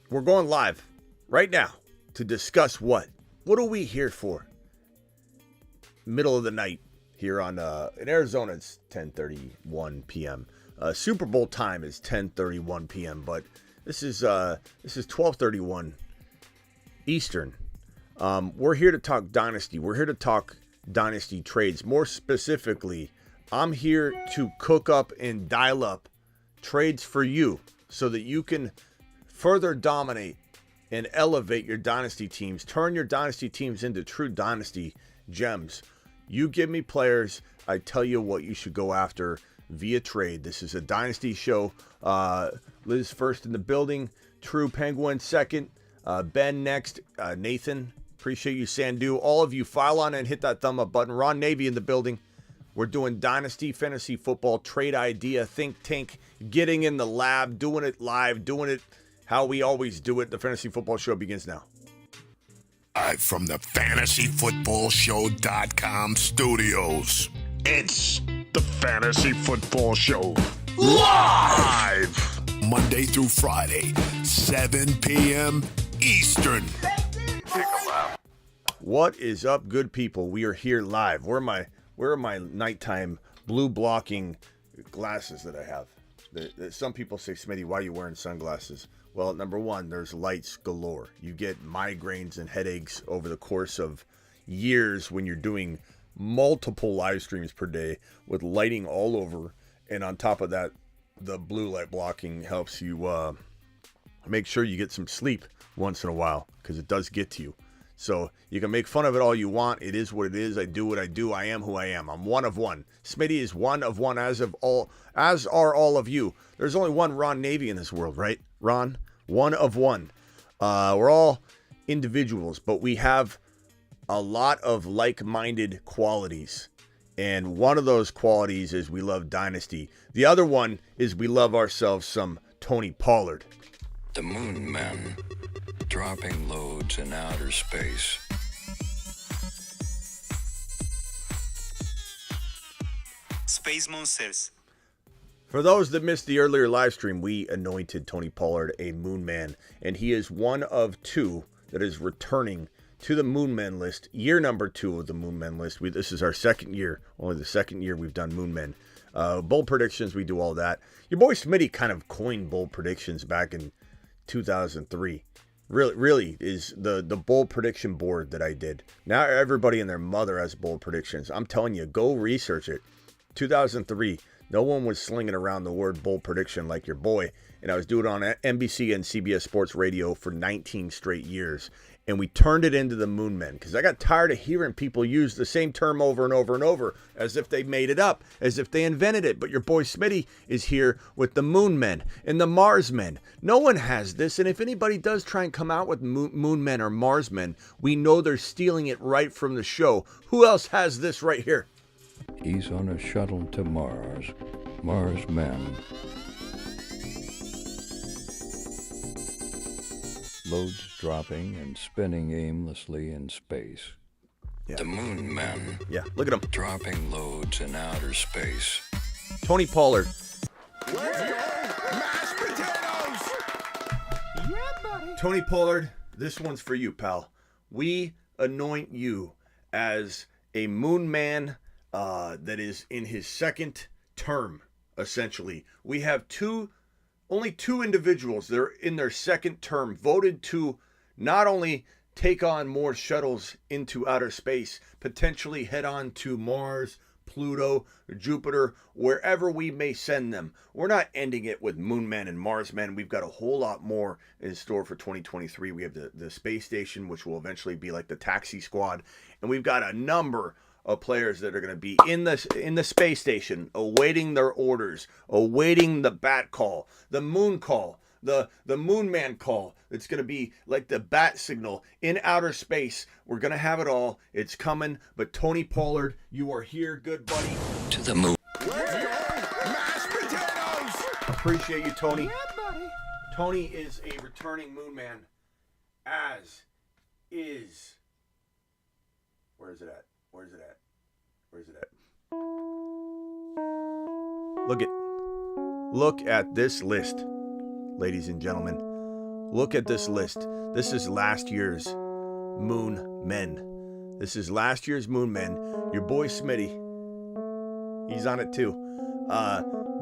We're going live right now to discuss what? What are we here for? Middle of the night here on in Arizona. It's 10:31 p.m. Super Bowl time is 10:31 p.m. But this is 12:31 Eastern. We're here to talk Dynasty. We're here to talk Dynasty trades. More specifically, I'm here to cook up and dial up trades for you so that you can further dominate and elevate your Dynasty teams. Turn your Dynasty teams into true Dynasty gems. You give me players, I tell you what you should go after via trade. This is a Dynasty show. Liz first in the building. True Penguin second. Ben next. Nathan, appreciate you. Sandu, all of you, file on and hit that thumb up button. Ron Navy in the building. We're doing Dynasty Fantasy Football Trade Idea Think Tank, getting in the lab, doing it live, doing it how we always do it. The Fantasy Football Show begins now. Live from the FantasyFootballShow.com studios. It's the Fantasy Football Show. Live! Monday through Friday, 7 p.m. Eastern. What is up, good people? We are here live. Where are my nighttime blue blocking glasses that I have? Some people say, Smitty, why are you wearing sunglasses? Well, number one, there's lights galore. You get migraines and headaches over the course of years when you're doing multiple live streams per day with lighting all over. And on top of that, the blue light blocking helps you make sure you get some sleep once in a while, because it does get to you. So you can make fun of it all you want. It is what it is. I do what I do. I am who I am. I'm one of one. Smitty is one of one, as are all of you. There's only one Ron Navy in this world, right? Ron, one of one. We're all individuals, but we have a lot of like-minded qualities. And one of those qualities is we love Dynasty. The other one is we love ourselves some Tony Pollard. The Moon Men, dropping loads in outer space. Space Monsters. For those that missed the earlier live stream, we anointed Tony Pollard a Moon Man, and he is one of two that is returning to the Moon Men list, year number 2 of the Moon Men list. This is our second year, only the second year we've done Moon Men. Bold predictions, we do all that. Your boy Smitty kind of coined bold predictions back in 2003. Really is the bold prediction board that I did. Now everybody and their mother has bold predictions. I'm telling you, go research it. 2003, no one was slinging around the word bold prediction like your boy. And I was doing it on NBC and CBS Sports Radio for 19 straight years. And we turned it into the Moon Men, because I got tired of hearing people use the same term over and over and over, as if they made it up, as if they invented it. But your boy Smitty is here with the Moon Men and the Mars Men. No one has this, and if anybody does try and come out with Moon Men or Mars Men, we know they're stealing it right from the show. Who else has this right here? He's on a shuttle to Mars. Mars Men. Loads dropping and spinning aimlessly in space. Yeah. The Moon Men. Yeah, look at him. Dropping loads in outer space. Tony Pollard. Mashed potatoes! Yeah, buddy. Tony Pollard, this one's for you, pal. We anoint you as a Moon Man that is in his second term, essentially. We have only two individuals that are in their second term voted to not only take on more shuttles into outer space, potentially head on to Mars, Pluto, Jupiter, wherever we may send them. We're not ending it with Moon Men and Mars Men. We've got a whole lot more in store for 2023. We have the space station, which will eventually be like the taxi squad. And we've got a number of players that are going to be in the space station, awaiting their orders, awaiting the bat call, the moon call, the Moon Man call. It's going to be like the bat signal in outer space. We're going to have it all. It's coming. But Tony Pollard, you are here, good buddy. To the moon. Mashed potatoes! Appreciate you, Tony. Yeah, buddy. Tony is a returning Moon Man, as is. Where is it at? Where's it at? Where's it at? Look at this list, ladies and gentlemen. Look at this list. This is last year's Moon Men. This is last year's Moon Men. Your boy Smitty, he's on it too.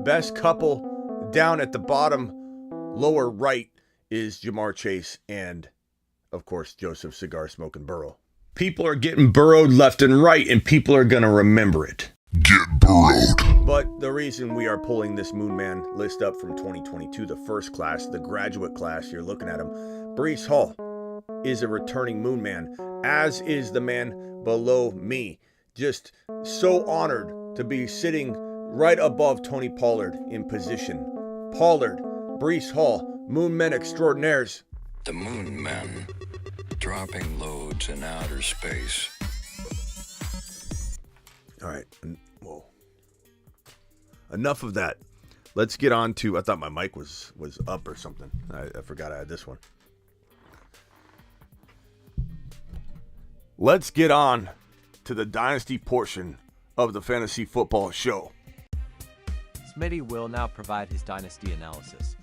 Best couple down at the bottom, lower right, is Jamar Chase and, of course, Joseph Cigar Smoking Burrow. People are getting burrowed left and right, and people are going to remember it. Get burrowed. But the reason we are pulling this Moon Man list up from 2022, the first class, the graduate class, you're looking at him, Breece Hall is a returning Moon Man, as is the man below me. Just so honored to be sitting right above Tony Pollard in position. Pollard, Breece Hall, Moon Men extraordinaires. The Moon Men, dropping loads in outer space. All right. Whoa. Enough of that. Let's get on to, I thought my mic was up or something. I forgot I had this one. Let's get on to the Dynasty portion of the Fantasy Football Show. Smitty will now provide his Dynasty analysis.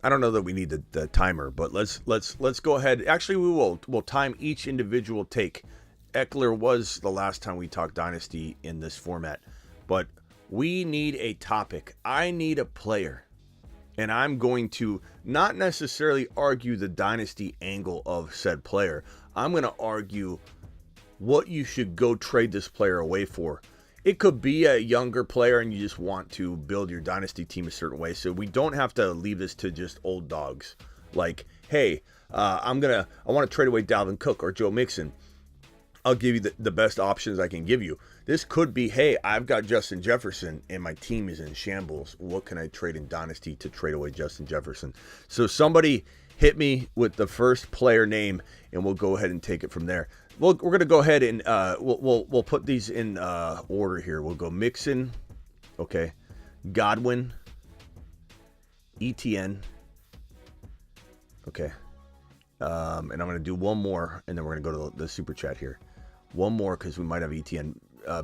I don't know that we need the timer, but let's go ahead. Actually, we'll time each individual take. Eckler was the last time we talked Dynasty in this format, but we need a topic. I need a player, and I'm going to not necessarily argue the Dynasty angle of said player. I'm going to argue what you should go trade this player away for. It could be a younger player and you just want to build your Dynasty team a certain way. So we don't have to leave this to just old dogs. Like, hey, I want to trade away Dalvin Cook or Joe Mixon. I'll give you the best options I can give you. This could be, hey, I've got Justin Jefferson and my team is in shambles. What can I trade in Dynasty to trade away Justin Jefferson? So somebody hit me with the first player name and we'll go ahead and take it from there. We're going to go ahead and we'll put these in order here. We'll go Mixon, okay, Godwin, ETN, okay, and I'm going to do one more, and then we're going to go to the super chat here. One more because we might have ETN,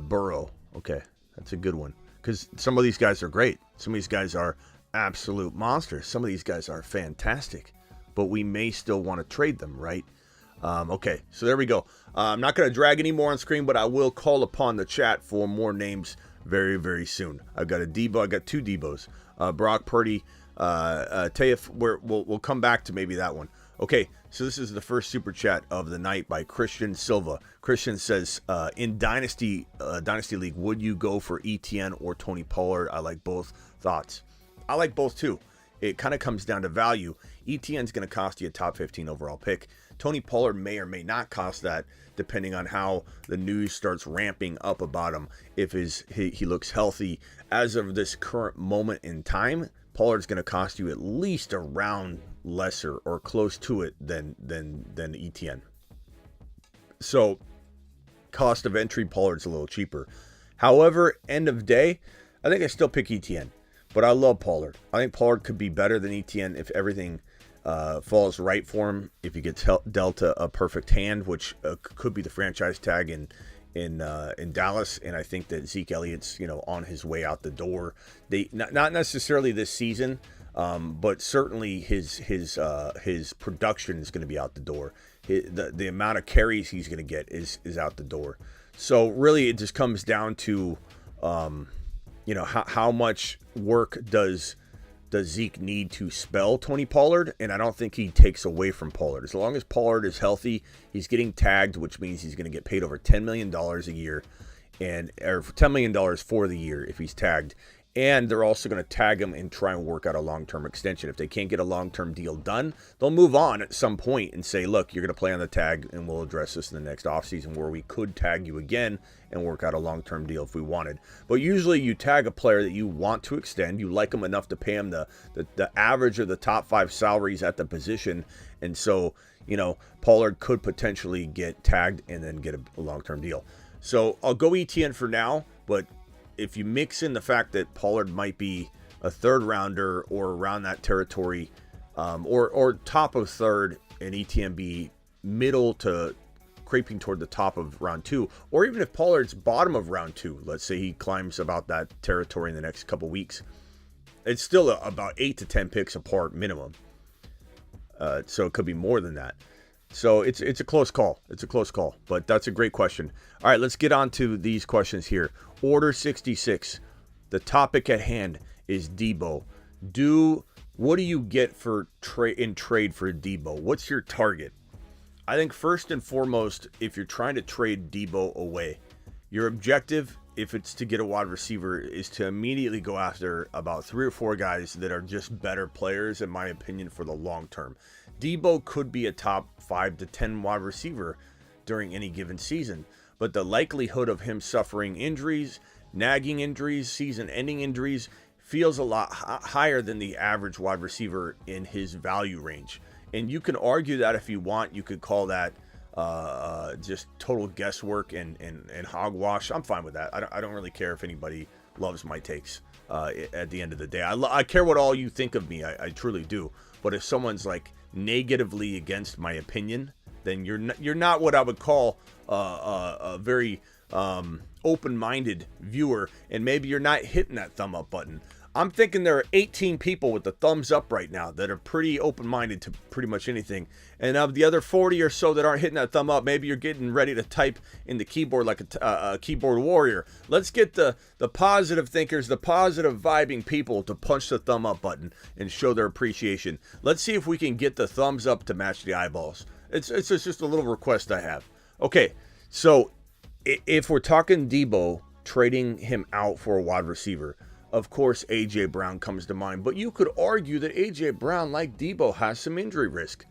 Burrow, okay, that's a good one because some of these guys are great. Some of these guys are absolute monsters. Some of these guys are fantastic, but we may still want to trade them, right? Okay, so there we go. I'm not going to drag any more on screen, but I will call upon the chat for more names very, very soon. I've got a Deebo. I got two Deebos. Brock Purdy. We'll come back to maybe that one. Okay, so this is the first super chat of the night by Christian Silva. Christian says, in Dynasty League, would you go for ETN or Tony Pollard? I like both. Thoughts? I like both too. It kind of comes down to value. ETN's going to cost you a top 15 overall pick. Tony Pollard may or may not cost that, depending on how the news starts ramping up about him. If he looks healthy as of this current moment in time, Pollard's going to cost you at least a round lesser or close to it than ETN. So cost of entry, Pollard's a little cheaper. However, end of day, I think I still pick ETN, but I love Pollard. I think Pollard could be better than ETN if everything falls right for him, if he gets dealt a perfect hand, which could be the franchise tag in Dallas. And I think that Zeke Elliott's on his way out the door. They not necessarily this season, but certainly his production is going to be out the door. The amount of carries he's going to get is out the door. So really, it just comes down to how much work does Zeke need to spell Tony Pollard, and I don't think he takes away from Pollard. As long as Pollard is healthy, he's getting tagged, which means he's going to get paid over $10 million a year, or $10 million for the year if he's tagged. And they're also going to tag him and try and work out a long-term extension. If they can't get a long-term deal done, they'll move on at some point and say, look, you're going to play on the tag, and we'll address this in the next offseason where we could tag you again and work out a long-term deal if we wanted. But usually you tag a player that you want to extend. You like him enough to pay him the average of the top 5 salaries at the position. And so, Pollard could potentially get tagged and then get a long-term deal. So I'll go ETN for now, but if you mix in the fact that Pollard might be a third rounder or around that territory, or top of third, and ETN be middle to creeping toward the top of round 2, or even if Pollard's bottom of round 2, let's say he climbs about that territory in the next couple weeks, it's still about 8 to 10 picks apart minimum. So it could be more than that. So it's a close call. It's a close call, but that's a great question. All right, let's get on to these questions here. Order 66. The topic at hand is Deebo. What do you get for trade for Deebo? What's your target? I think first and foremost, if you're trying to trade Deebo away, your objective, if it's to get a wide receiver, is to immediately go after about 3 or 4 guys that are just better players, in my opinion, for the long term. Deebo could be a top 5 to 10 wide receiver during any given season, but the likelihood of him suffering injuries, nagging injuries, season-ending injuries, feels a lot higher than the average wide receiver in his value range. And you can argue that if you want. You could call that just total guesswork and hogwash. I'm fine with that. I don't really care if anybody loves my takes at the end of the day. I care what all you think of me. I truly do. But if someone's like negatively against my opinion, then you're not what I would call a very open-minded viewer, and maybe you're not hitting that thumb up button. I'm thinking there are 18 people with the thumbs up right now that are pretty open-minded to pretty much anything. And of the other 40 or so that aren't hitting that thumb up, maybe you're getting ready to type in the keyboard like a keyboard warrior. Let's get the positive thinkers, the positive vibing people to punch the thumb up button and show their appreciation. Let's see if we can get the thumbs up to match the eyeballs. It's just a little request I have. Okay, so if we're talking Deebo, trading him out for a wide receiver, of course, A.J. Brown comes to mind. But you could argue that A.J. Brown, like Deebo, has some injury risk.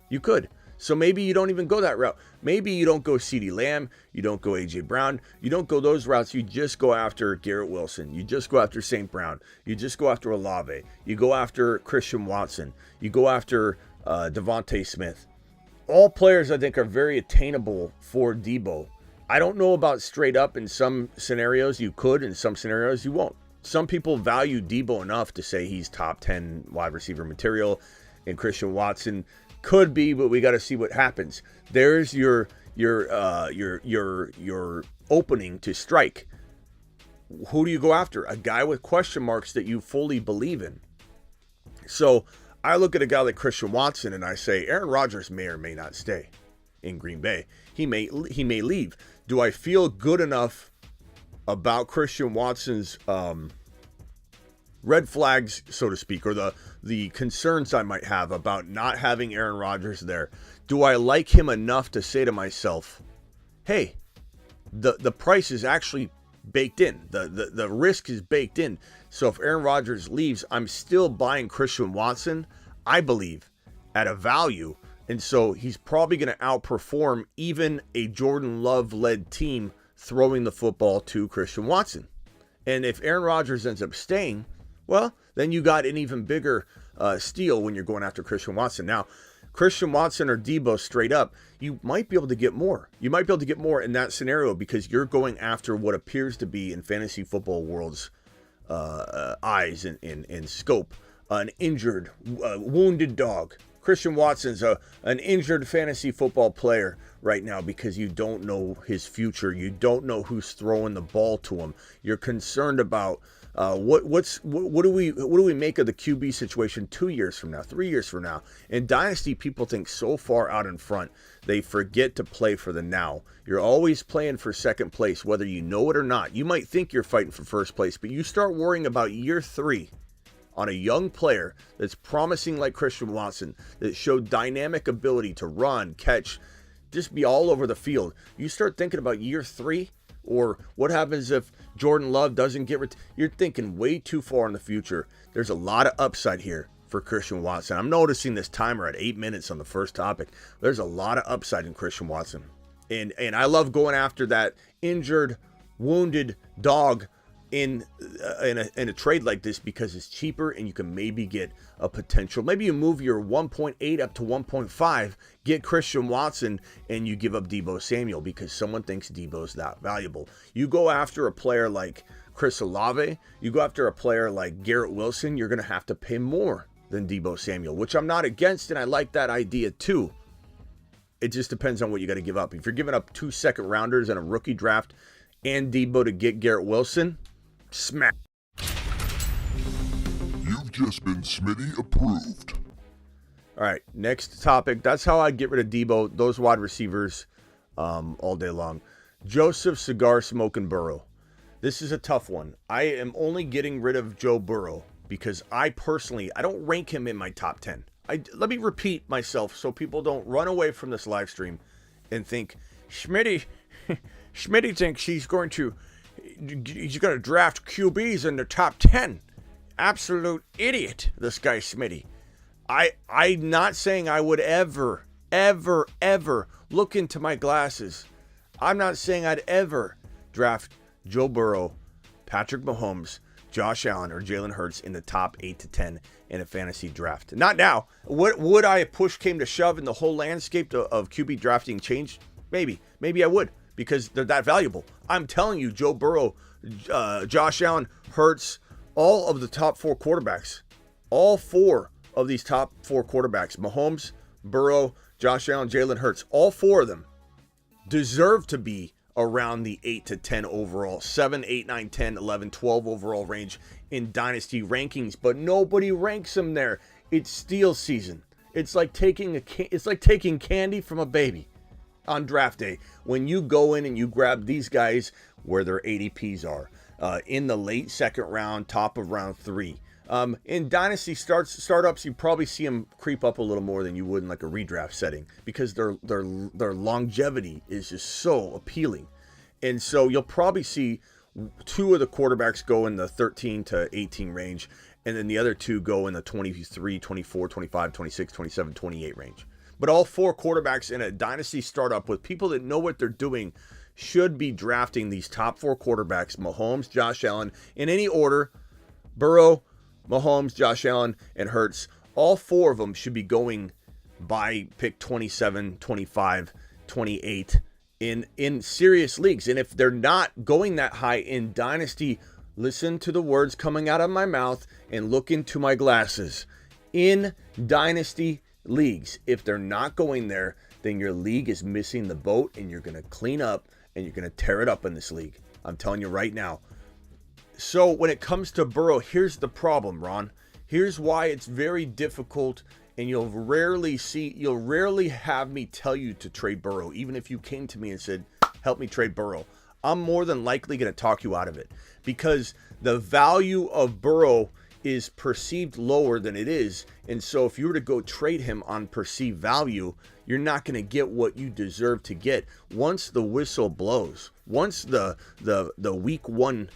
You could. So maybe you don't even go that route. Maybe you don't go CeeDee Lamb. You don't go A.J. Brown. You don't go those routes. You just go after Garrett Wilson. You just go after St. Brown. You just go after Olave. You go after Christian Watson. You go after Devontae Smith. All players, I think, are very attainable for Deebo. I don't know about straight up. In some scenarios you could. In some scenarios you won't. Some people value Deebo enough to say he's top 10 wide receiver material, and Christian Watson could be, but we got to see what happens. There's your opening to strike. Who do you go after? A guy with question marks that you fully believe in. So I look at a guy like Christian Watson and I say Aaron Rodgers may or may not stay in Green Bay. He may leave. Do I feel good enough about Christian Watson's red flags, so to speak, or the concerns I might have about not having Aaron Rodgers there? Do I like him enough to say to myself, hey, the price is actually baked in. The risk is baked in. So if Aaron Rodgers leaves, I'm still buying Christian Watson, I believe, at a value. And so he's probably going to outperform even a Jordan Love-led team throwing the football to Christian Watson. And if Aaron Rodgers ends up staying, well, then you got an even bigger steal when you're going after Christian Watson. Now, Christian Watson or Deebo straight up, you might be able to get more. You might be able to get more in that scenario because you're going after what appears to be, in fantasy football world's eyes and scope, an injured, wounded dog. Christian Watson's an injured fantasy football player right now because you don't know his future. You don't know who's throwing the ball to him. You're concerned about what do we make of the QB situation 2 years from now, 3 years from now? In Dynasty, people think so far out in front, they forget to play for the now. You're always playing for second place, whether you know it or not. You might think you're fighting for first place, but you start worrying about year 3 on a young player that's promising like Christian Watson, that showed dynamic ability to run, catch, just be all over the field. You start thinking about year 3, or what happens if Jordan Love doesn't get you're thinking way too far in the future. There's a lot of upside here for Christian Watson. I'm noticing this timer at 8 minutes on the first topic. There's a lot of upside in Christian Watson. And I love going after that injured, wounded dog in a trade like this because it's cheaper and you can maybe get a potential. Maybe you move your 1.8 up to 1.5, get Christian Watson, and you give up Deebo Samuel because someone thinks Deebo's that valuable. You go after a player like Chris Olave, you go after a player like Garrett Wilson, you're going to have to pay more than Deebo Samuel, which I'm not against, and I like that idea too. It just depends on what you got to give up. If you're giving up 2 second rounders and a rookie draft and Deebo to get Garrett Wilson, smack. You've just been Smitty approved. All right, next topic. That's how I get rid of Deebo, those wide receivers, all day long. Joseph Cigar Smoking Burrow. This is a tough one. I am only getting rid of Joe Burrow because I don't rank him in my top 10. Let me repeat myself so people don't run away from this live stream and think Schmitty thinks he's going to draft QBs in the top 10. Absolute idiot, this guy Smitty. I'm not saying I would ever look into my glasses. I'm not saying I'd ever draft Joe Burrow, Patrick Mahomes, Josh Allen, or Jalen Hurts in the top 8 to 10 in a fantasy draft. Not now. Would I, if push came to shove and the whole landscape of QB drafting changed? Maybe I would, because they're that valuable. I'm telling you, Joe Burrow, Josh Allen, Hurts, all of the top 4 quarterbacks, all 4 of these top 4 quarterbacks, Mahomes, Burrow, Josh Allen, Jalen Hurts, all 4 of them deserve to be around the 8 to 10 overall, 7, 8, 9, 10, 11, 12 overall range in Dynasty rankings, but nobody ranks them there. It's steal season. It's like taking candy from a baby on draft day. When you go in and you grab these guys where their ADPs are, in the late second round, top of round 3. In Dynasty startups, you probably see them creep up a little more than you would in like a redraft setting because their longevity is just so appealing. And so you'll probably see 2 of the quarterbacks go in the 13 to 18 range, and then the other 2 go in the 23, 24, 25, 26, 27, 28 range. But all 4 quarterbacks in a Dynasty startup with people that know what they're doing should be drafting these top 4 quarterbacks, Mahomes, Josh Allen, in any order, Burrow, Mahomes, Josh Allen, and Hurts. All 4 of them should be going by pick 27, 25, 28 in serious leagues. And if they're not going that high in Dynasty, listen to the words coming out of my mouth and look into my glasses. In Dynasty leagues, if they're not going there, then your league is missing the boat and you're going to clean up and you're going to tear it up in this league. I'm telling you right now. So when it comes to Burrow, here's the problem, Ron. Here's why it's very difficult, and you'll rarely have me tell you to trade Burrow, even if you came to me and said, help me trade Burrow. I'm more than likely going to talk you out of it because the value of Burrow is perceived lower than it is. And so if you were to go trade him on perceived value, you're not going to get what you deserve to get. Once the whistle blows, once the week 1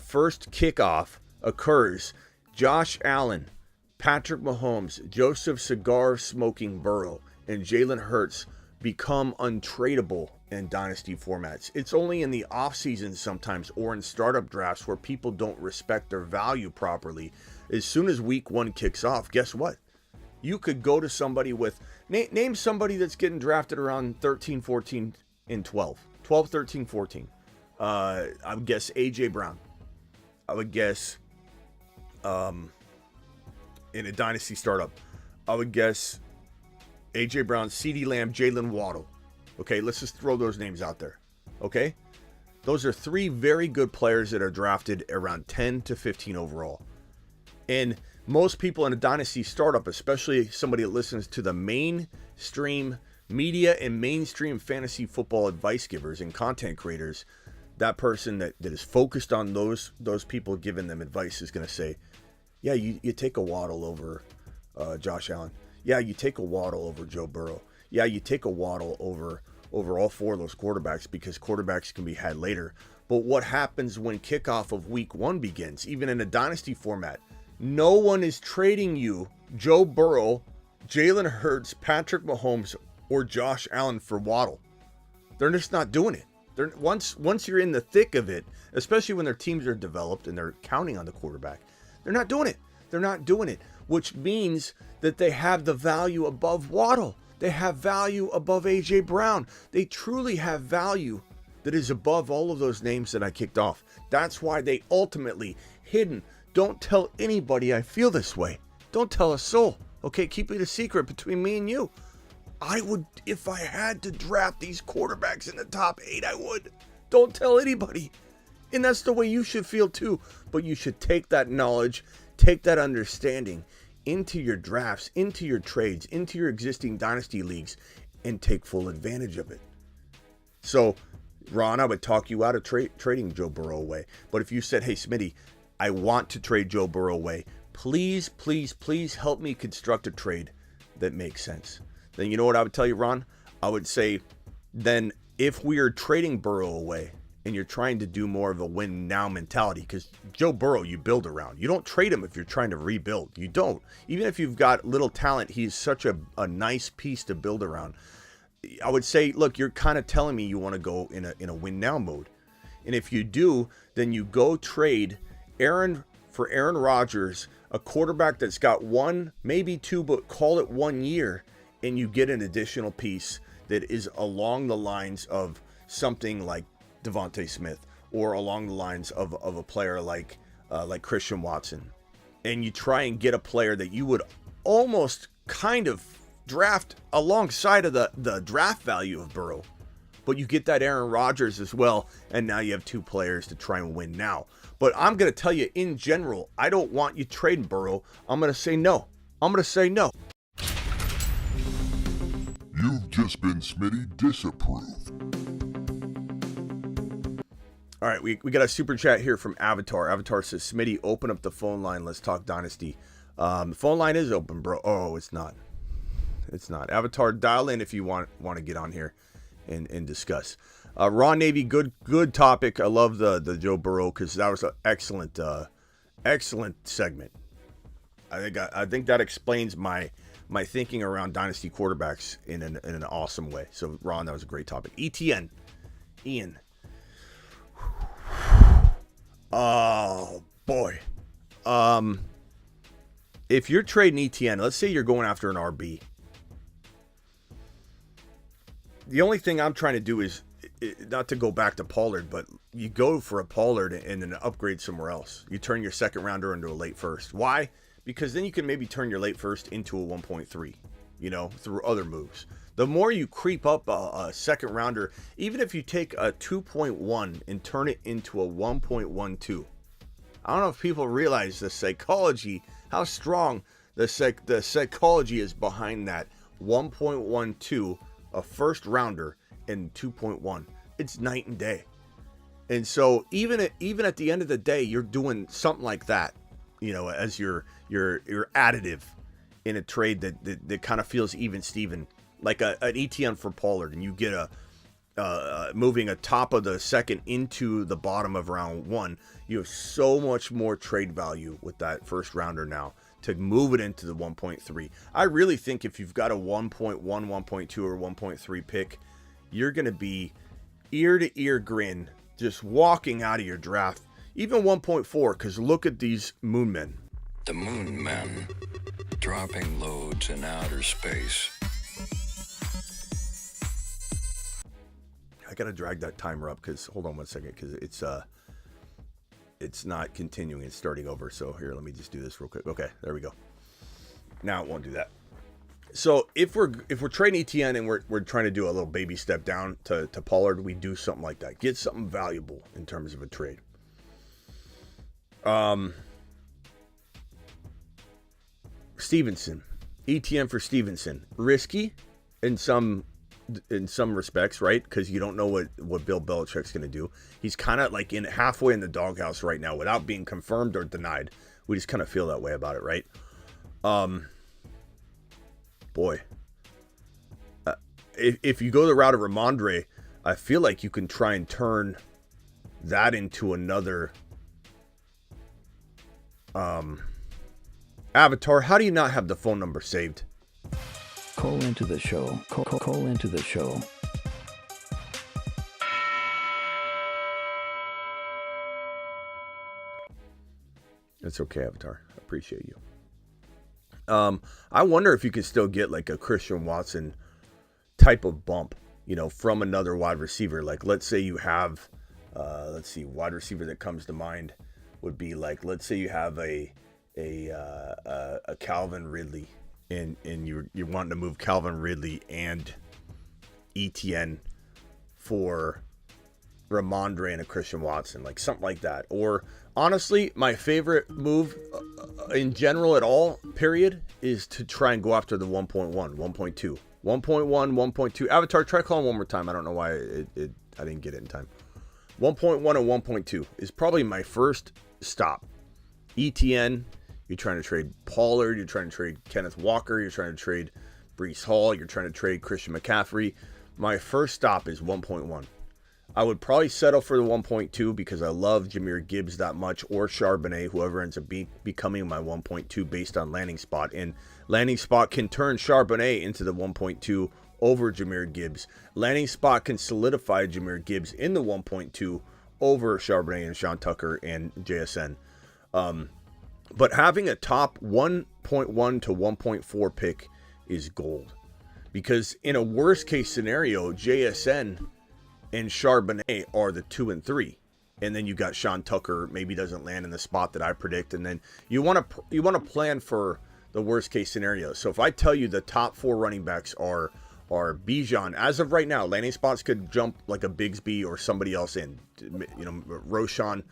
first kickoff occurs, Josh Allen, Patrick Mahomes, Joseph Cigar Smoking Burrow, and Jalen Hurts become untradeable in Dynasty formats. It's only in the offseason sometimes or in startup drafts where people don't respect their value properly. As soon as week 1 kicks off, guess what? You could go to somebody with, name somebody that's getting drafted around 13, 14, and 12. 12, 13, 14. I would guess A.J. Brown. I would guess in a Dynasty startup, I would guess A.J. Brown, CeeDee Lamb, Jalen Waddle. Okay, let's just throw those names out there. Okay? Those are 3 very good players that are drafted around 10 to 15 overall. And most people in a Dynasty startup, especially somebody that listens to the mainstream media and mainstream fantasy football advice givers and content creators, that person that is focused on those people giving them advice is going to say, yeah, you take a Waddle over Josh Allen. Yeah, you take a Waddle over Joe Burrow. Yeah, you take a Waddle over all 4 of those quarterbacks because quarterbacks can be had later. But what happens when kickoff of week 1 begins, even in a Dynasty format? No one is trading you Joe Burrow, Jalen Hurts, Patrick Mahomes, or Josh Allen for Waddle. They're just not doing it. Once you're in the thick of it, especially when their teams are developed and they're counting on the quarterback, they're not doing it. They're not doing it, which means that they have the value above Waddle. They have value above A.J. Brown. They truly have value that is above all of those names that I kicked off. That's why they ultimately hidden. Don't tell anybody I feel this way. Don't tell a soul. Okay, keep it a secret between me and you. I would, if I had to draft these quarterbacks in the top 8, I would. Don't tell anybody. And that's the way you should feel too. But you should take that knowledge, take that understanding into your drafts, into your trades, into your existing dynasty leagues, and take full advantage of it. So, Ron, I would talk you out of trading Joe Burrow away. But if you said, hey, Smitty, I want to trade Joe Burrow away, please, please, please help me construct a trade that makes sense. Then you know what I would tell you, Ron? I would say, then if we are trading Burrow away and you're trying to do more of a win now mentality, because Joe Burrow you build around. You don't trade him if you're trying to rebuild. You don't. Even if you've got little talent, he's such a nice piece to build around. I would say, look, you're kind of telling me you want to go in a win now mode. And if you do, then you go trade Aaron Rodgers, a quarterback that's got 1, maybe 2, but call it 1 year, and you get an additional piece that is along the lines of something like Devontae Smith, or along the lines of a player like Christian Watson. And you try and get a player that you would almost kind of draft alongside of the draft value of Burrow. But you get that Aaron Rodgers as well, and now you have 2 players to try and win now. But I'm going to tell you, in general, I don't want you trading Burrow. I'm going to say no. You've just been Smitty disapproved. All right, we got a super chat here from Avatar. Avatar says, Smitty, open up the phone line. Let's talk Dynasty. The phone line is open, bro. Oh, it's not. It's not. Avatar, dial in if you want to get on here and discuss. Ron Navy, good topic. I love the Joe Burrow, because that was an excellent segment. I think that explains my thinking around dynasty quarterbacks in an awesome way. So Ron, that was a great topic. ETN, Ian. Oh boy. If you're trading ETN, let's say you're going after an RB. The only thing I'm trying to do is not to go back to Pollard, but you go for a Pollard and then upgrade somewhere else. You turn your second rounder into a late first. Why? Because then you can maybe turn your late first into a 1.3, through other moves. The more you creep up a second rounder, even if you take a 2.1 and turn it into a 1.12. I don't know if people realize the psychology, how strong the psychology is behind that 1.12, a first rounder, and 2.1. It's night and day. And so even at the end of the day, you're doing something like that, as your additive in a trade that kind of feels even Steven, like an ETN for Pollard, and you get moving a top of the second into the bottom of round 1. You have so much more trade value with that first rounder now to move it into the 1.3. I really think if you've got a 1.1, 1.2, or 1.3 pick, you're going to be ear to ear grin just walking out of your draft. Even 1.4, because look at these moon men. The moon men, dropping loads in outer space. I gotta drag that timer up, because hold on one second, because it's not continuing, it's starting over. So here, let me just do this real quick. Okay, there we go. Now it won't do that. So if we're trading ETN and we're trying to do a little baby step down to Pollard, we do something like that. Get something valuable in terms of a trade. Stevenson, ETN for Stevenson, risky in some respects, right? Because you don't know what Bill Belichick's going to do. He's kind of like halfway in the doghouse right now without being confirmed or denied. We just kind of feel that way about it, right? Boy, if you go the route of Ramondre, I feel like you can try and turn that into another Avatar. How do you not have the phone number saved? Call into the show. Call into the show. It's okay, Avatar. I appreciate you. I wonder if you can still get like a Christian Watson type of bump, from another wide receiver. Like, let's say you have, wide receiver that comes to mind would be like, let's say you have a Calvin Ridley, and you're wanting to move Calvin Ridley and ETN for Ramondre and a Christian Watson, like something like that. Or honestly, my favorite move in general at all, period, is to try and go after the 1.1, 1.2. 1.1, 1.2. Avatar, try calling one more time. I don't know why I didn't get it in time. 1.1 and 1.2 is probably my first stop. ETN, you're trying to trade Pollard, you're trying to trade Kenneth Walker, you're trying to trade Breece Hall, you're trying to trade Christian McCaffrey. My first stop is 1.1. I would probably settle for the 1.2 because I love Jahmyr Gibbs that much, or Charbonnet, whoever ends up becoming my 1.2 based on landing spot. And landing spot can turn Charbonnet into the 1.2 over Jahmyr Gibbs. Landing spot can solidify Jahmyr Gibbs in the 1.2 over Charbonnet and Sean Tucker and JSN. But having a top 1.1 to 1.4 pick is gold. Because in a worst case scenario, JSN and Charbonnet are the 2 and 3, and then you got Sean Tucker maybe doesn't land in the spot that I predict, and then you want to plan for the worst case scenario. So if I tell you the top 4 running backs are Bijan as of right now, landing spots could jump like a Bigsby or somebody else in, Roshan.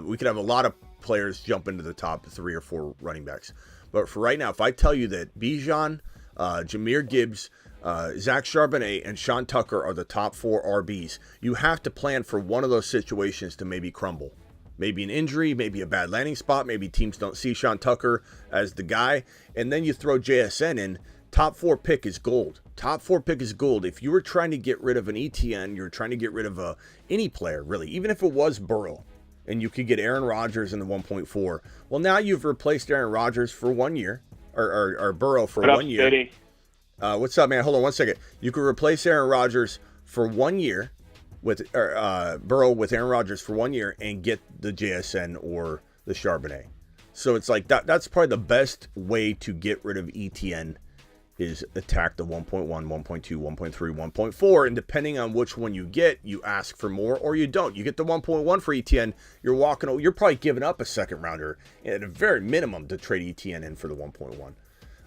We could have a lot of players jump into the top 3 or 4 running backs. But for right now, if I tell you that Bijan, Jahmyr Gibbs, Zach Charbonnet, and Sean Tucker are the top 4 RBs, you have to plan for one of those situations to maybe crumble. Maybe an injury, maybe a bad landing spot, maybe teams don't see Sean Tucker as the guy, and then you throw JSN in. Top 4 pick is gold. Top 4 pick is gold. If you were trying to get rid of an ETN, you're trying to get rid of any player, really, even if it was Burrow, and you could get Aaron Rodgers in the 1.4. Well, now you've replaced Aaron Rodgers for 1 year, or Burrow for 1 year. Steady. What's up, man? Hold on 1 second. You could replace Aaron Rodgers for 1 year with Burrow with Aaron Rodgers for 1 year and get the JSN or the Charbonnet. So it's like that's probably the best way to get rid of ETN is attack the 1.1, 1.2, 1.3, 1.4, and depending on which one you get, you ask for more or you don't. You get the 1.1 for ETN, you're probably giving up a second rounder at a very minimum to trade ETN in for the 1.1.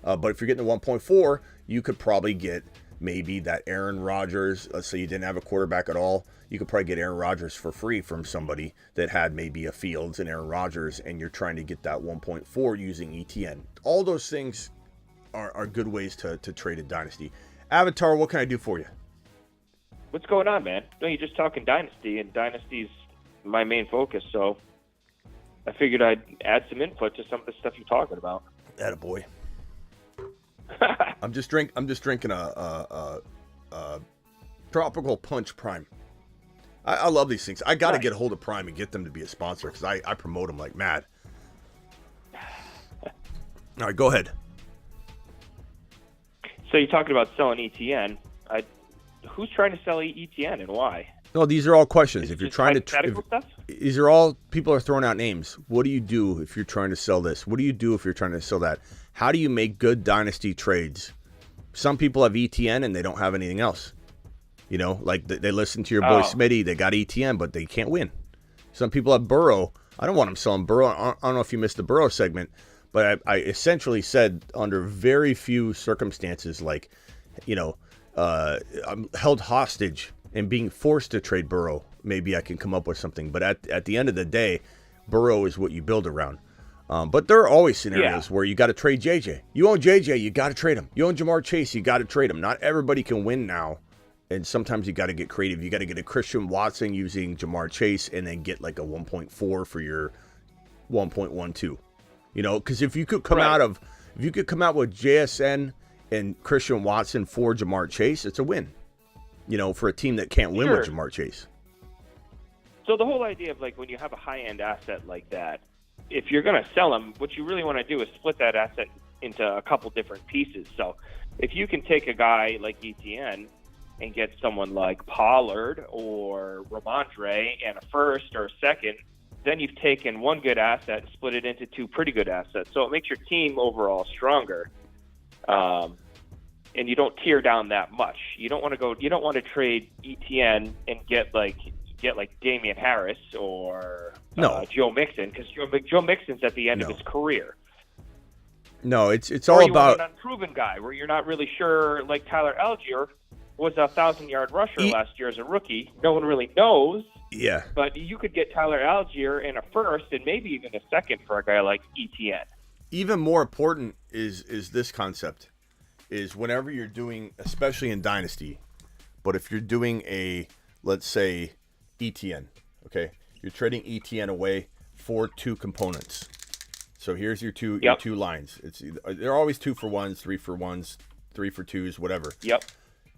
But if you're getting the 1.4, you could probably get maybe that Aaron Rodgers. Let's say you didn't have a quarterback at all. You could probably get Aaron Rodgers for free from somebody that had maybe a Fields and Aaron Rodgers, and you're trying to get that 1.4 using ETN. All those things are good ways to trade a Dynasty. Avatar, what can I do for you? What's going on, man? No, you're just talking Dynasty, and Dynasty's my main focus, so I figured I'd add some input to some of the stuff you're talking about. Attaboy. I'm just drinking a Tropical Punch Prime. I love these things. I got to get a hold of Prime and get them to be a sponsor because I promote them like mad. All right, go ahead. So you're talking about selling ETN. Who's trying to sell ETN and why? No, these are all questions. If you're trying to, stuff? These are all people are throwing out names. What do you do if you're trying to sell this? What do you do if you're trying to sell that? How do you make good Dynasty trades? Some people have ETN and they don't have anything else. Like they listen to your boy Smitty. They got ETN, but they can't win. Some people have Burrow. I don't want them selling Burrow. I don't know if you missed the Burrow segment, but I essentially said under very few circumstances, like, I'm held hostage and being forced to trade Burrow, maybe I can come up with something. But at the end of the day, Burrow is what you build around. But there are always scenarios where you got to trade JJ. You own JJ, you got to trade him. You own Jamar Chase, you got to trade him. Not everybody can win now. And sometimes you got to get creative. You got to get a Christian Watson using Jamar Chase and then get like a 1.4 for your 1.12. Because if you could come out with JSN and Christian Watson for Jamar Chase, it's a win. For a team that can't win with Jamar Chase. So the whole idea of like when you have a high-end asset like that, if you're going to sell them, what you really want to do is split that asset into a couple different pieces. So if you can take a guy like ETN and get someone like Pollard or Ramondre and a first or a second, then you've taken one good asset and split it into two pretty good assets. So it makes your team overall stronger. And you don't tear down that much. You don't want to trade ETN and get like Damian Harris or Joe Mixon, because Joe Mixon's at the end of his career. No, it's Or all you want about an unproven guy where you're not really sure, like Tyler Algier was a 1,000-yard rusher last year as a rookie. No one really knows. yeah. But you could get Tyler Algier in a first and maybe even a second for a guy like ETN. Even more important is this concept is whenever you're doing, especially in Dynasty, but if you're doing a, let's say, ETN, okay, you're trading ETN away for 2 components. So here's your two lines. They're always 2 for 1s, 3 for 1s, 3 for 2s, whatever. Yep.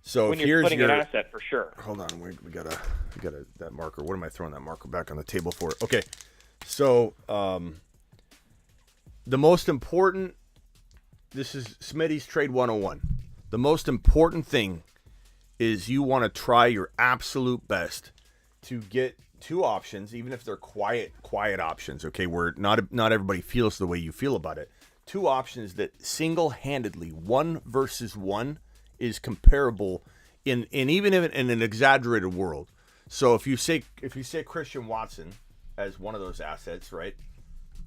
So When if you're here's splitting your an asset for sure. hold on, we got that marker. What am I throwing that marker back on the table for? Okay, so the most important. This is Smitty's Trade 101. The most important thing is you want to try your absolute best to get 2 options, even if they're quiet options, okay, where not everybody feels the way you feel about it. 2 options that single-handedly, 1 versus 1, is comparable in even in an exaggerated world. So if you say Christian Watson as one of those assets, right?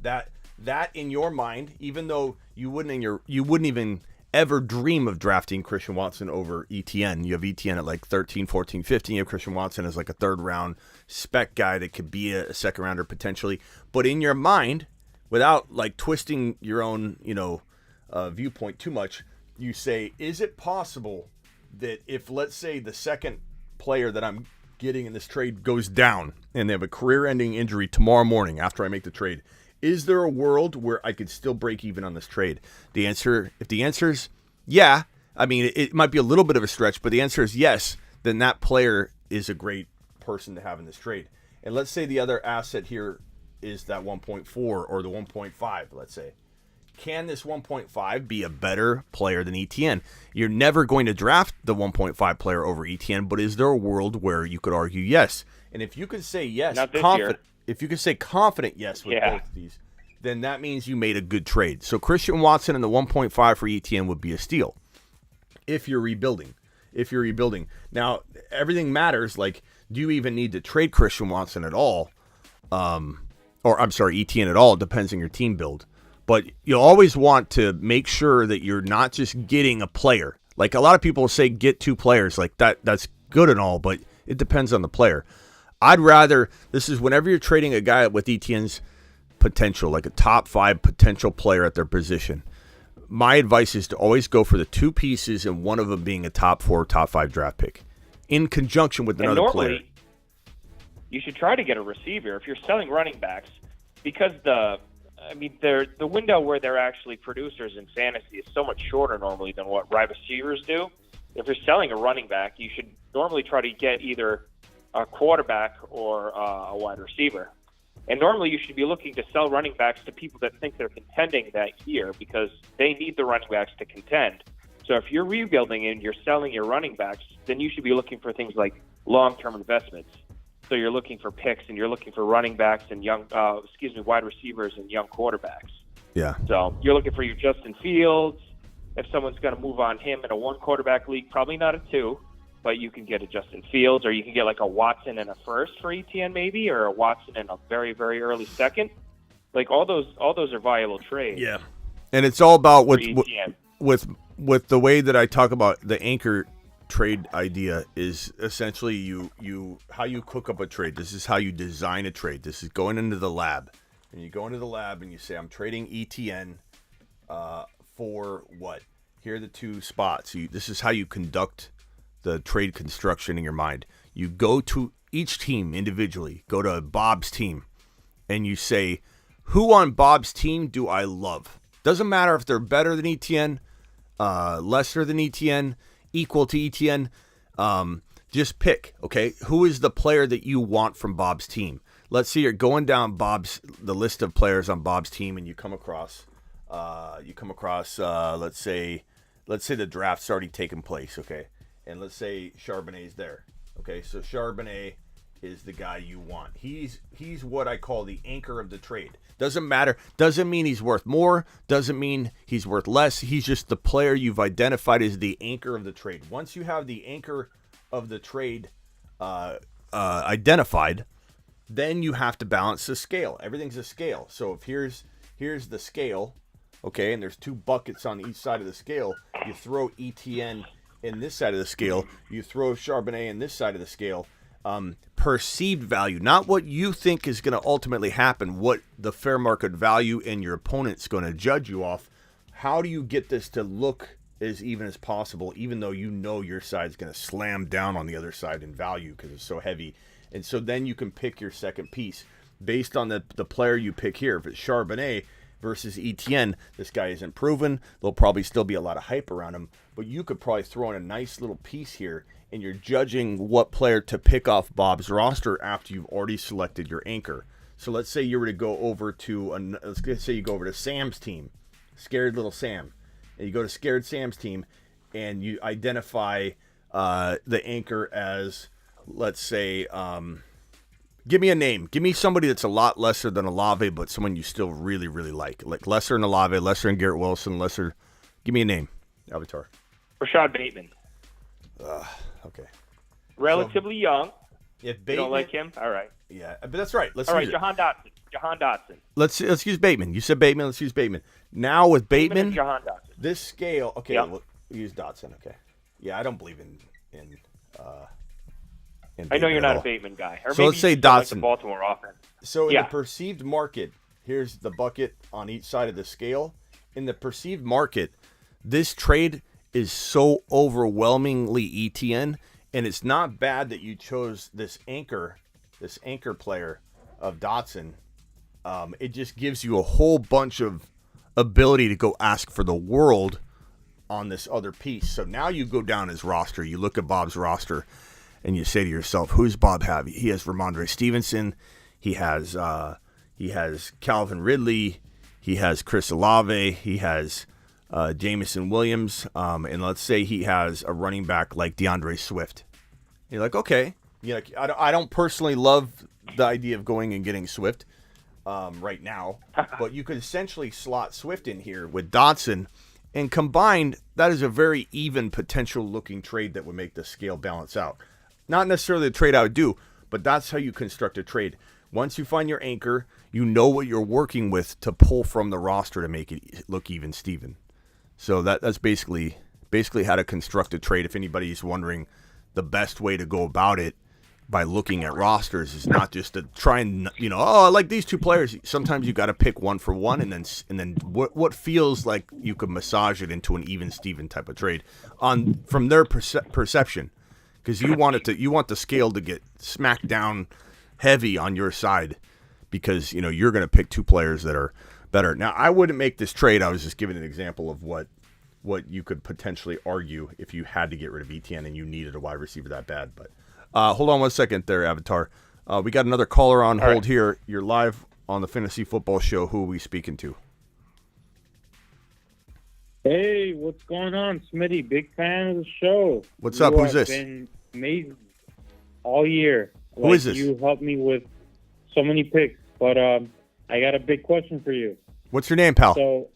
That in your mind, even though you wouldn't even ever dream of drafting Christian Watson over ETN. You have ETN at like 13, 14, 15. You have Christian Watson as like a 3rd round spec guy that could be a 2nd rounder potentially. But in your mind, without like twisting your own, viewpoint too much, you say, is it possible that if, let's say, the second player that I'm getting in this trade goes down and they have a career-ending injury tomorrow morning after I make the trade, is there a world where I could still break even on this trade? If the answer is yeah, I mean, it might be a little bit of a stretch, but the answer is yes, then that player is a great person to have in this trade. And let's say the other asset here is that 1.4 or the 1.5, let's say. Can this 1.5 be a better player than ETN? You're never going to draft the 1.5 player over ETN, but is there a world where you could argue yes? And if you could say yes, if you could say confident yes with both of these, then that means you made a good trade. So Christian Watson and the 1.5 for ETN would be a steal if you're rebuilding. Now, everything matters. Like, do you even need to trade Christian Watson at all? ETN at all. It depends on your team build. But you always want to make sure that you're not just getting a player. Like, a lot of people say get 2 players. Like, that's good and all, but it depends on the player. I'd rather, this is whenever you're trading a guy with ETN's potential, like a top 5 potential player at their position, my advice is to always go for the 2 pieces and one of them being a top 4, top 5 draft pick in conjunction with another player. You should try to get a receiver if you're selling running backs, because the window where they're actually producers in fantasy is so much shorter normally than what wide receivers do. If you're selling a running back, you should normally try to get either a quarterback or a wide receiver. And normally you should be looking to sell running backs to people that think they're contending that year, because they need the running backs to contend. So if you're rebuilding and you're selling your running backs, then you should be looking for things like long-term investments. So you're looking for picks and you're looking for running backs and wide receivers and young quarterbacks. Yeah. So you're looking for your Justin Fields. If someone's going to move on him in a 1-quarterback league, probably not a 2. But you can get a Justin Fields, or you can get like a Watson and a first for ETN maybe, or a Watson and a very, very early second. Like all those are viable trades. Yeah, and it's all about with the way that I talk about the anchor trade idea is essentially you how you cook up a trade. This is how you design a trade. This is going into the lab, and you go into the lab and you say, I'm trading ETN for what? Here are the 2 spots. This is how you conduct the trade construction in your mind. You go to each team individually, go to Bob's team, and you say, who on Bob's team do I love? Doesn't matter if they're better than ETN, lesser than ETN, equal to ETN. Just pick, okay? Who is the player that you want from Bob's team? Let's see, you're going down the list of players on Bob's team, and you come across, let's say the draft's already taken place, okay? And let's say Charbonnet's there. Okay, so Charbonnet is the guy you want. He's what I call the anchor of the trade. Doesn't matter. Doesn't mean he's worth more. Doesn't mean he's worth less. He's just the player you've identified as the anchor of the trade. Once you have the anchor of the trade identified, then you have to balance the scale. Everything's a scale. So if here's the scale okay, and there's two buckets on each side of the scale. You throw ETN in this side of the scale. You throw Charbonnet in this side of the scale. Perceived value, not what you think is going to ultimately happen, what the fair market value and your opponent's going to judge you off. How do you get this to look as even as possible, even though you know your side's going to slam down on the other side in value because it's so heavy? And so then you can pick your second piece based on the player you pick here. If it's Charbonnet versus ETN, this guy isn't proven. There'll probably still be a lot of hype around him, but you could probably throw in a nice little piece here, and you're judging what player to pick off Bob's roster after you've already selected your anchor. So let's say you were to go over to Sam's team, Scared Little Sam, and you go to Scared Sam's team, and you identify the anchor as, let's say, give me a name. Give me somebody that's a lot lesser than Olave, but someone you still really, really like lesser than Olave, lesser than Garrett Wilson, lesser. Give me a name, Avatar. Rashad Bateman. Okay. Relatively young. If You Bateman, don't like him? All right. yeah, but that's right. Let's All right, use it. Jahan Dotson. Let's use Bateman. You said Bateman. Let's use Bateman. Now with Bateman Bateman, and Jahan Dotson. this scale. Okay, Yep. we'll use Dotson. Okay. Yeah, I don't believe in I know Bateman you're at not all. a Bateman guy. Or So maybe let's say you just don't like Dotson. the Baltimore offense. So in Yeah. the perceived market, here's the bucket on each side of the scale. In the perceived market, this trade is so overwhelmingly ETN, and it's not bad that you chose this anchor player of Dotson. It just gives you a whole bunch of ability to go ask for the world on this other piece. So now you go down his roster, you look at Bob's roster, and you say to yourself, who's Bob have? He has Ramondre Stevenson, he has Calvin Ridley, he has Chris Olave, he has Jameson Williams, and let's say he has a running back like DeAndre Swift. You're like, okay, I don't personally love the idea of going and getting Swift right now, but you could essentially slot Swift in here with Dotson, and combined, that is a very even potential looking trade that would make the scale balance out. Not necessarily the trade I would do, but that's how you construct a trade. Once you find your anchor, you know what you're working with to pull from the roster to make it look even, Steven. So that's basically how to construct a trade. If anybody's wondering, the best way to go about it by looking at rosters is not just to try and, I like these two players. Sometimes you got to pick one for one, and then what feels like you could massage it into an even Steven type of trade from their perception, because you want the scale to get smacked down heavy on your side, because you're going to pick two players that are better. Now, I wouldn't make this trade. I was just giving an example of what you could potentially argue if you had to get rid of ETN and you needed a wide receiver that bad. But hold on one second there, Avatar. We got another caller on hold here. You're live on the Fantasy Football Show. Who are we speaking to? Hey, what's going on, Smitty? Big fan of the show. What's up? Who's this? Been amazing all year. Who is this? You helped me with so many picks, but I got a big question for you. What's your name, pal? So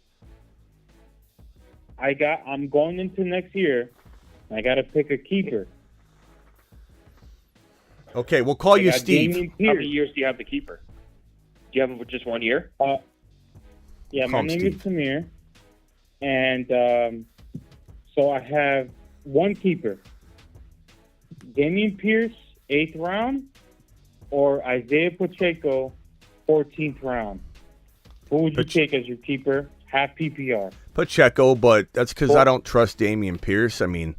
I'm going into next year. I got to pick a keeper. Okay, we'll call you Steve. Damian How Pierce. many years do you have the keeper? Do you have him for just 1 year? Yeah, Call my him name Steve. is Samir, and so I have one keeper: Damian Pierce, 8th round, or Isaiah Pacheco, 14th round. Who would you take as your keeper? Half PPR. Pacheco, but that's because I don't trust Damian Pierce. I mean,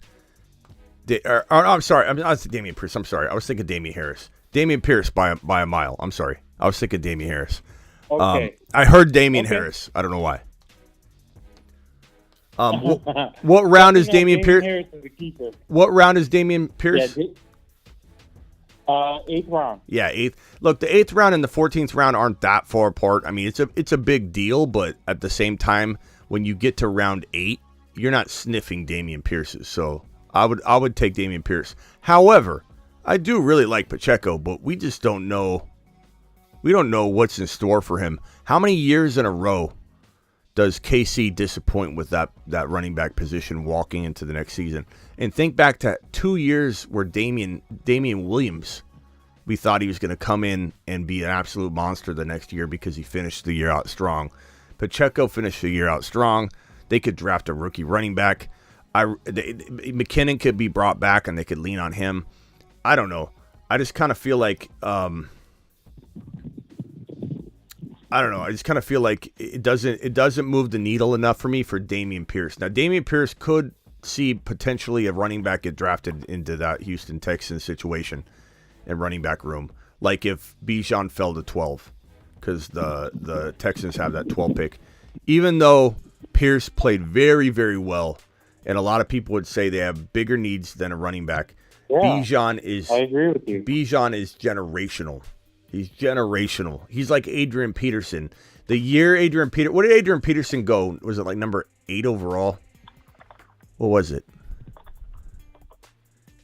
I'm sorry. I was Damian Pierce. I'm sorry. I was thinking Damian Harris. Damian Pierce by a mile. I'm sorry. I was thinking Damian Harris. Okay. I heard Damian Harris. I don't know why. What round is Damian Pierce? Harris is the keeper. What round is Damian Pierce? Yeah, 8th round. Yeah, 8th. Look, the 8th round and the 14th round aren't that far apart. I mean, it's a big deal, but at the same time, when you get to round 8, you're not sniffing Damian Pierce's. So I would take Damian Pierce. However, I do really like Pacheco, but we just don't know. We don't know what's in store for him. How many years in a row does KC disappoint with that running back position walking into the next season? And think back to 2 years where Damian Williams, we thought he was going to come in and be an absolute monster the next year because he finished the year out strong. Pacheco finished the year out strong. They could draft a rookie running back. McKinnon could be brought back, and they could lean on him. I don't know. I just kind of feel like I don't know. I just kind of feel like it doesn't move the needle enough for me for Dameon Pierce. Now, Dameon Pierce could see potentially a running back get drafted into that Houston Texans situation and running back room, like if Bijan fell to 12, because the Texans have that 12 pick. Even though Pierce played very, very well, and a lot of people would say they have bigger needs than a running back. Yeah, Bijan is. I agree with you. Bijan is generational. He's generational. He's like Adrian Peterson. The year what did Adrian Peterson go? Was it like number 8 overall? What was it?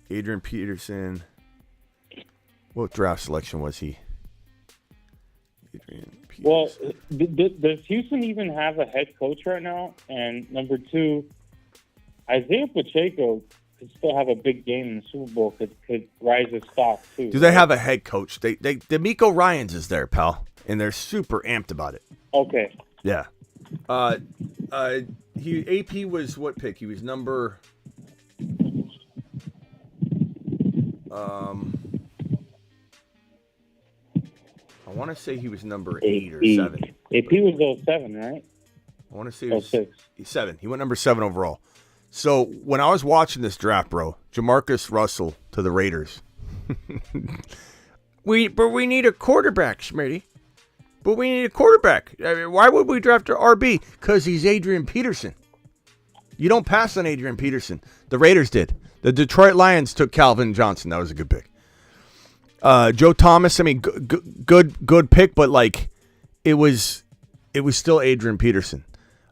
Adrian Peterson. What draft selection was he? Adrian Peterson. Well, does Houston even have a head coach right now? And number 2, Isaiah Pacheco could still have a big game in the Super Bowl. Could rise his stock too. Do they have a head coach? D'Amico Ryans is there, pal, and they're super amped about it. Okay. Yeah. AP was what pick? He was number. I want to say he was number 8 or 7. AP was 07, right? I want to say he was 06. 7. He went number 7 overall. So when I was watching this draft, bro, Jamarcus Russell to the Raiders. But we need a quarterback, Smitty. But we need a quarterback. I mean, why would we draft an RB? Because he's Adrian Peterson. You don't pass on Adrian Peterson. The Raiders did. The Detroit Lions took Calvin Johnson. That was a good pick. Joe Thomas, I mean, good pick, but like it was still Adrian Peterson.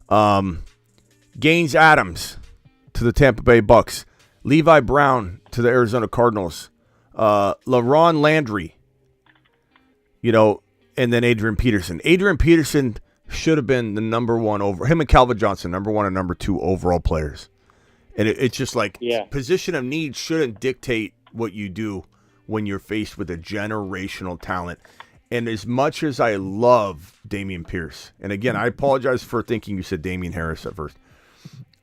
Gaines Adams to the Tampa Bay Bucks. Levi Brown to the Arizona Cardinals. LaRon Landry, and then Adrian Peterson. Adrian Peterson should have been the number 1 over him and Calvin Johnson, number 1 and number 2 overall players. And it's just like position of need shouldn't dictate what you do when you're faced with a generational talent. And as much as I love Dameon Pierce, and again, I apologize for thinking you said Damian Harris at first.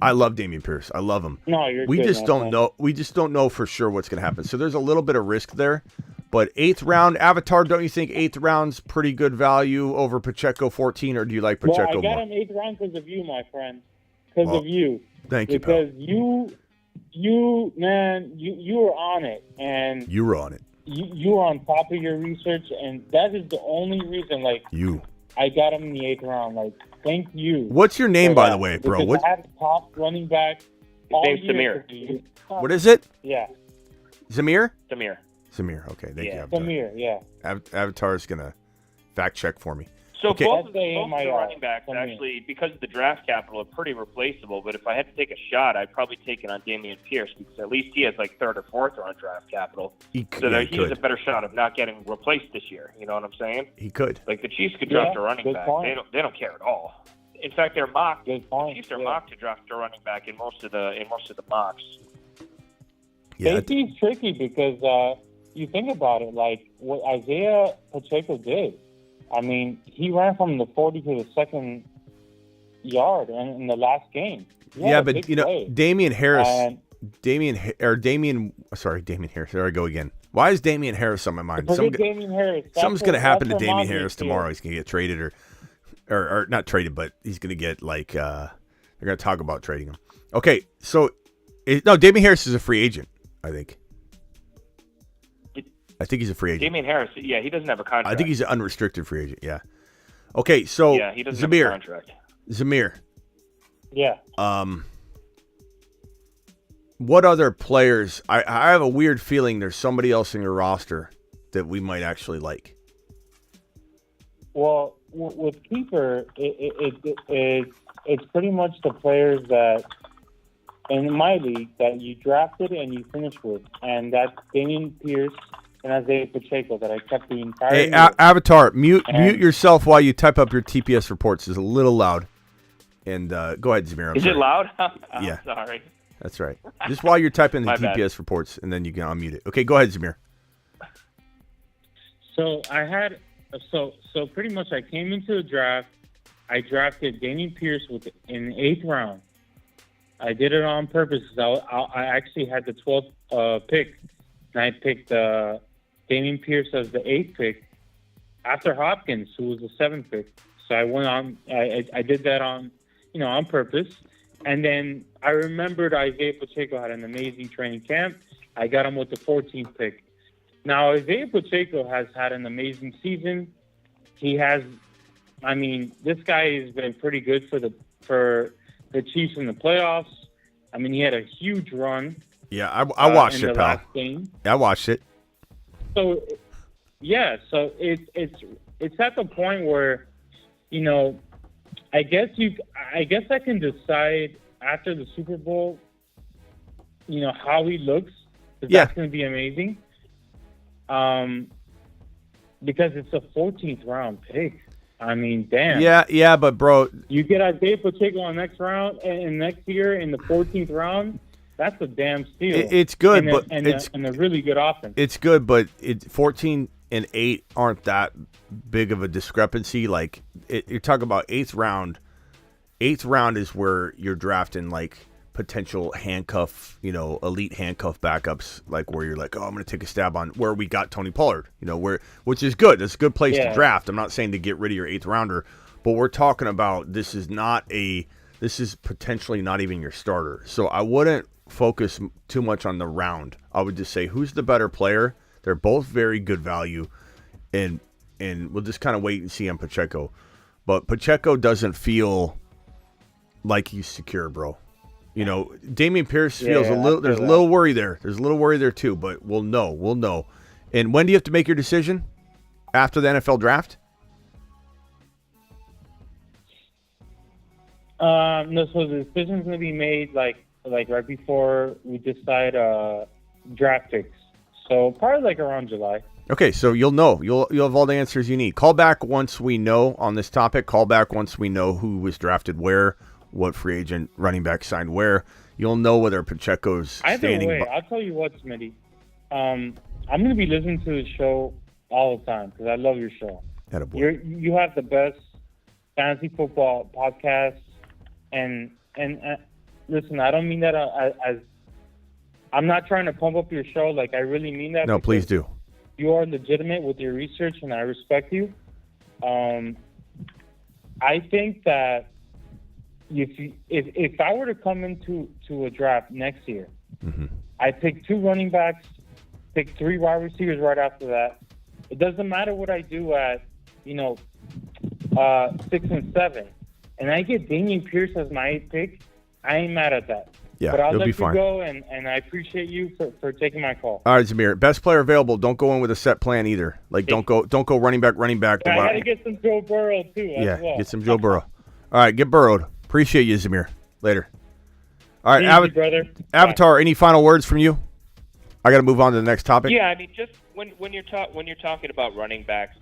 I love Dameon Pierce. I love him. No, you're we good, just don't know. We just don't know for sure what's going to happen. So there's a little bit of risk there. But 8th round, Avatar, don't you think 8th round's pretty good value over Pacheco 14, or do you like Pacheco more? Well, I got him 8th round because of you, my friend. Because of you. Thank you, pal. Because you were on it, and you were on it. You were on top of your research, and that is the only reason. Like I got him in the 8th round. Like, thank you. What's your name, by the way, bro? What? I had top running back. His name's Samir. What is it? Yeah. Zamir? Samir. Okay, thank you. Samir, yeah. Avatar is going to fact check for me. So okay. both of the running backs, actually, because of the draft capital, are pretty replaceable. But if I had to take a shot, I'd probably take it on Dameon Pierce because at least he has like 3rd or 4th round draft capital. He has a better shot of not getting replaced this year. You know what I'm saying? He could. Like the Chiefs could draft a running back. They don't care at all. In fact, they're mocked. The Chiefs are mocked to draft a running back in most of the mocks. Yeah, safety's tricky because you think about it, like what Isaiah Pacheco did. I mean, he ran from the 40 to the 2nd yard in the last game. Yeah, but Damian Harris. Damian Harris. There I go again. Why is Damian Harris on my mind? Something's going to happen to Damian Harris tomorrow. He's going to get traded or not traded, but he's going to get like they're going to talk about trading him. Okay, so Damian Harris is a free agent, I think. I think he's a free agent. Damian Harris, yeah, he doesn't have a contract. I think he's an unrestricted free agent, yeah. Okay, so he doesn't have a contract. Zamir. Yeah. What other players? I have a weird feeling there's somebody else in your roster that we might actually like. Well, with keeper, it's pretty much the players that in my league that you drafted and you finished with, and that's Dameon Pierce and Isaiah Pacheco that I kept the entire year. Avatar, mute yourself while you type up your TPS reports. It's a little loud. And go ahead, Zamir. Is it loud? Yeah. Sorry. That's right. Just while you're typing the My TPS bad. reports, and then you can unmute it. Okay, go ahead, Zamir. So I had so pretty much I came into the draft I drafted Damian Pierce in the 8th round. I did it on purpose because I actually had the 12th pick, and I picked Damian Pierce as the 8th pick after Hopkins, who was the 7th pick. So I went on. I did that on purpose. And then I remembered Isaiah Pacheco had an amazing training camp. I got him with the 14th pick. Now Isaiah Pacheco has had an amazing season. He has. I mean, this guy has been pretty good for the Chiefs in the playoffs. I mean, he had a huge run. Yeah, I watched it, pal. Yeah, I watched it. So, yeah, so it's at the point where, I guess I can decide after the Super Bowl, how he looks. Yeah. That's going to be amazing. Because it's a 14th round pick. I mean, damn. Yeah, but bro, you get Isaiah Pacheco on next round and next year in the 14th round. That's a damn steal. It's good, and a really good offense. It's good, but 14 and 8 aren't that big of a discrepancy. Like you're talking about 8th round. 8th round is where you're drafting like potential handcuff, elite handcuff backups, like where you're like, oh, I'm going to take a stab on where we got Tony Pollard, which is good. It's a good place to draft. I'm not saying to get rid of your 8th rounder, but we're talking about this is potentially not even your starter. So I wouldn't focus too much on the round. I would just say who's the better player. They're both very good value, and we'll just kind of wait and see on Pacheco. But Pacheco doesn't feel like he's secure, bro. Damian Pierce feels a little. There's a little worry there. There's a little worry there too. But we'll know. And when do you have to make your decision? After the NFL draft? No. So the decision's going to be made like right before we decide draft picks. So probably like around July. Okay, so you'll know. You'll have all the answers you need. Call back once we know on this topic. Call back once we know who was drafted where, what free agent running back signed where. You'll know whether Pacheco's standing. Either way, I'll tell you what, Smitty. I'm going to be listening to the show all the time because I love your show. You have the best fantasy football podcast, and listen, I don't mean that as I'm not trying to pump up your show. Like I really mean that. No, please do. You are legitimate with your research, and I respect you. I think that if I were to come into a draft next year, I pick 2 running backs, pick 3 wide receivers right after that. It doesn't matter what I do at 6 and 7, and I get Damian Pierce as my 8th pick. I ain't mad at that. Yeah, but I'll you'll let be you fine. go, and I appreciate you for taking my call. All right, Zamir. Best player available. Don't go in with a set plan either. Like don't go running back. I got to get some Joe Burrow too. As well. Get some Joe Burrow. All right, get burrowed. Appreciate you, Zamir. Later. All right, Easy, brother. Avatar. Bye. Any final words from you? I got to move on to the next topic. Yeah, I mean, just when you're talking about running backs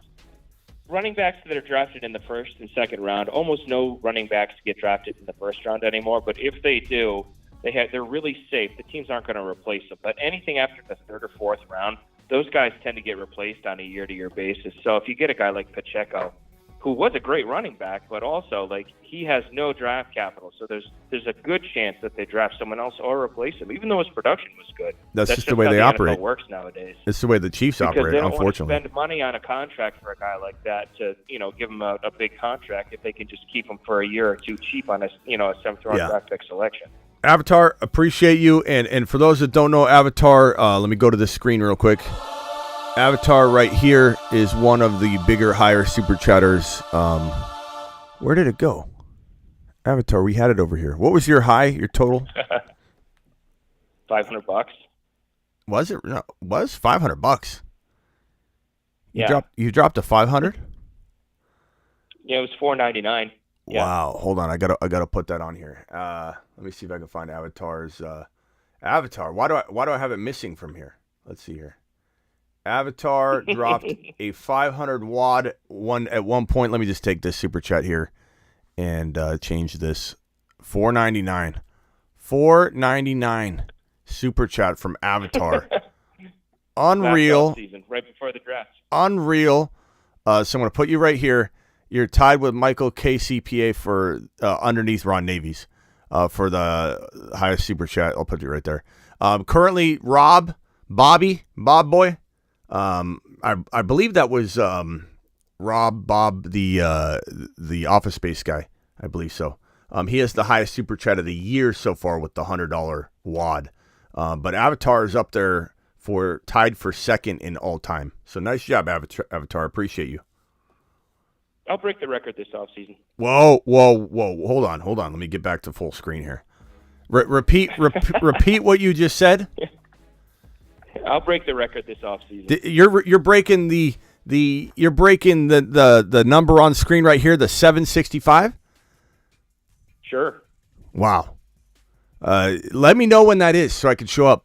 that are drafted in the 1st and 2nd round, almost no running backs get drafted in the 1st round anymore. But if they do, they're really safe. The teams aren't going to replace them. But anything after the 3rd or 4th round, those guys tend to get replaced on a year-to-year basis. So if you get a guy like Pacheco, who was a great running back, but also like he has no draft capital, so there's a good chance that they draft someone else or replace him, even though his production was good. That's just the way they operate. NFL works nowadays. It's the way the Chiefs operate. Because they don't unfortunately, want to spend money on a contract for a guy like that to give him a big contract if they can just keep him for a year or 2 cheap on a 7th round draft pick selection. Avatar, appreciate you. And for those that don't know Avatar, let me go to the screen real quick. Avatar right here is one of the bigger, higher super chatters. Where did it go? Avatar, we had it over here. What was your high, your total? $500. Was it? No, was $500. Yeah. You dropped to 500? Yeah, it was $499. Yeah. Wow. Hold on. I gotta put that on here. Let me see if I can find Avatar's Avatar. Why do I have it missing from here? Let's see here. Avatar dropped a 500 wad at one point. Let me just take this super chat here and change this. $4.99. $4.99 super chat from Avatar. Unreal. Season, right before the draft. Unreal. So I'm going to put you right here. You're tied with Michael KCPA for underneath Ron Navy's for the highest super chat. I'll put you right there. Currently, Bob Boy. I believe that was Bob, the Office Space guy. I believe so. He has the highest super chat of the year so far with the $100 wad. But Avatar is up there tied for second in all time. So nice job, Avatar. Appreciate you. I'll break the record this offseason. Whoa. Hold on. Let me get back to full screen here. Repeat what you just said. I'll break the record this offseason. You're breaking the number on screen right here, the 765. Sure. Wow. Let me know when that is so I can show up.